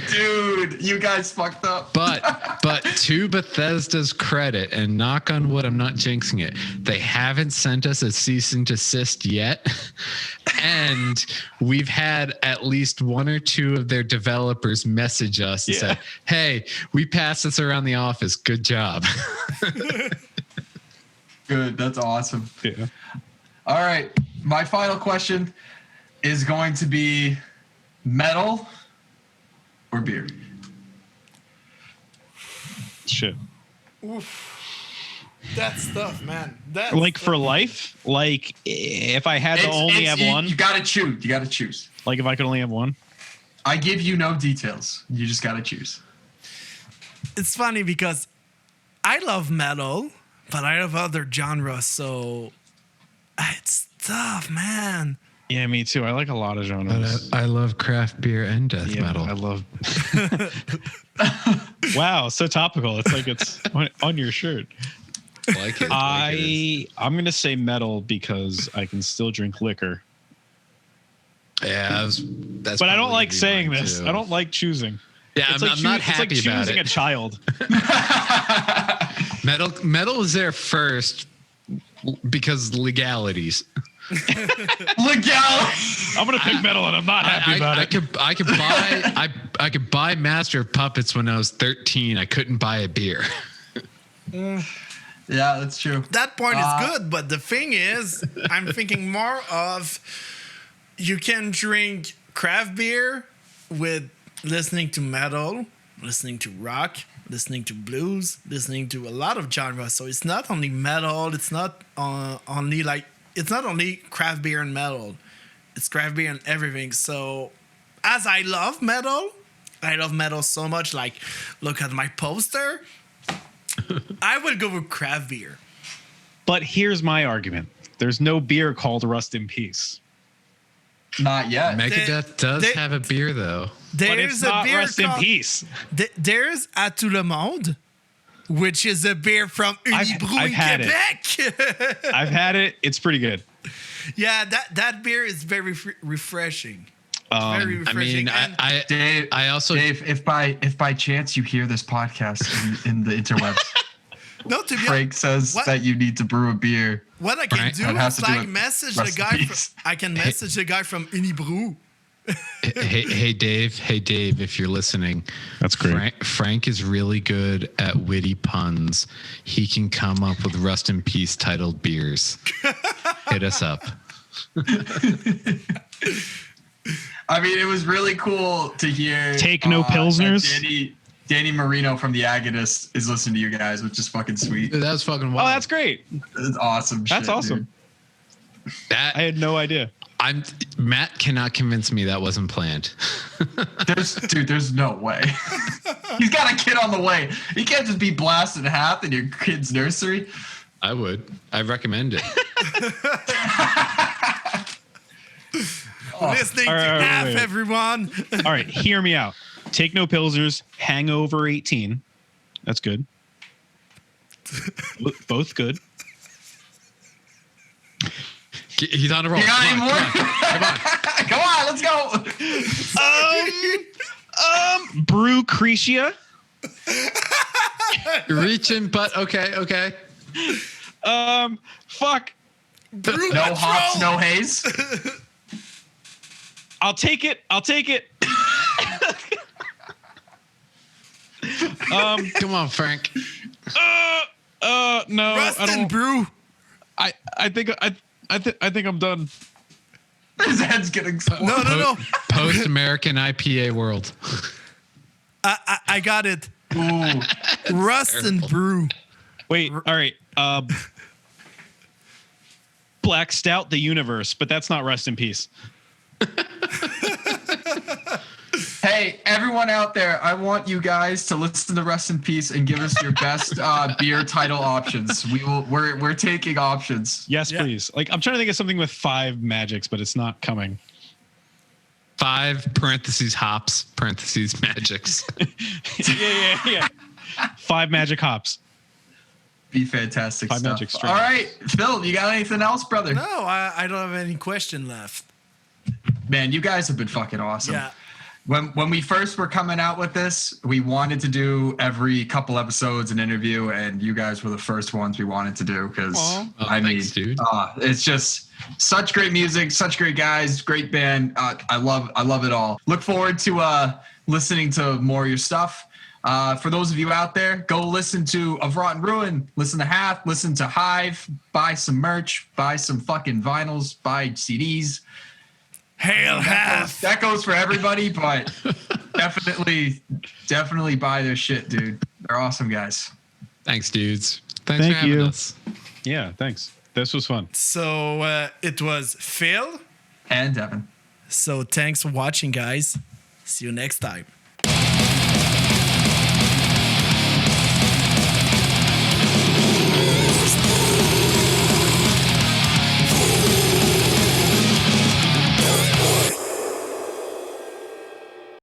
Dude, you guys fucked up. But to Bethesda's credit, and knock on wood, I'm not jinxing it, they haven't sent us a cease and desist yet. And we've had at least one or two of their developers message us and say, hey, we passed this around the office. Good job. Good. That's awesome. Yeah. All right. My final question is going to be metal or beer? Shit. Oof. That's tough, man. That's like tough. for life, like if I had to only have one, you gotta choose. You gotta choose. Like if I could only have one, I give you no details. You just gotta choose. It's funny because I love metal, but I love other genres, so it's tough, man. yeah, me too. I like a lot of genres. I love craft beer and death metal. I love. Wow, so topical. It's like it's on your shirt. Like it, I'm gonna say metal because I can still drink liquor. Yeah, that's. But I don't like saying this. Too. I don't like choosing. Yeah, I'm not happy it's like about choosing it. a child. Metal is there first because legalities. Legality. I'm gonna pick metal, and I'm not happy about it. I could buy Master of Puppets when I was 13. I couldn't buy a beer. Yeah, that's true. That part is good, but the thing is, I'm thinking more of you can drink craft beer with listening to metal, listening to rock, listening to blues, listening to a lot of genres. So it's not only metal, it's not it's not only craft beer and metal. It's craft beer and everything. So as I love metal so much. Like, look at my poster. I would go with craft beer. But here's my argument: there's no beer called Rust in Peace. Not yet. Megadeth does have a beer though. But it's not Rust in Peace. There's À Tout le Monde, which is a beer from Brewing Quebec. I've had it. It's pretty good. Yeah, that beer is very refreshing. Very I refreshing. mean, And Dave, I also Dave, if by chance you hear this podcast in the interwebs, no, to be Frank says What? that you need to brew a beer. what I can Right. do I'd have is to do like it message the guy. recipes. I can message the guy from Unibrew. hey Dave, if you're listening, That's great. Frank is really good at witty puns. He can come up with rest in peace titled beers. Hit us up. I mean, it was really cool to hear. Take no that Pilsners? Danny Marino from the Agonist is listening to you guys, which is fucking sweet. Dude, that was fucking Oh, wild. that's great. It's awesome. That's shit, awesome. That I had no idea. Matt cannot convince me that wasn't planned. Dude. There's no way. He's got a kid on the way. He can't just be blasting half in your kid's nursery. I would. I recommend it. Listening All right, to all right, half, wait. everyone. All right, hear me out. Take no Pilsners, Hangover 18. That's good. Both good. He's on a roll. You got any Come more? on, come on. Come on, let's go. Brew Cretia. You're reaching, but okay. Fuck. No hops, no haze. I'll take it. Come on, Frank. No, Rust I and don't. brew. I think I'm done. His head's getting exploded. No. Post American IPA world. I got it. Ooh. Rust and brew. Wait, all right. Black Stout, the universe, but that's not Rest in Peace. Hey, everyone out there, I want you guys to listen to Rest in Peace and give us your best beer title options. We're taking options. Yes, Yeah. please. Like I'm trying to think of something with 5 magics, but it's not coming. 5 parentheses hops parentheses magics. Yeah. 5 magic hops. Be fantastic 5 stuff. magic straight. All right, Phil, you got anything else, brother? No, I don't have any question left. Man, you guys have been fucking awesome. Yeah. When we first were coming out with this, we wanted to do every couple episodes an interview, and you guys were the first ones we wanted to do because Oh, thanks, dude. it's just such great music, such great guys, great band. I love it all. Look forward to listening to more of your stuff. For those of you out there, go listen to Of Rotten Ruin, listen to Hath, listen to Hive, buy some merch, buy some fucking vinyls, buy CDs. Hail half. That goes for everybody, but definitely buy their shit, dude. They're awesome guys. Thanks, dudes. Thanks Thank for having you. us. Yeah, thanks. This was fun. So it was Phil. And Devin. So thanks for watching, guys. See you next time.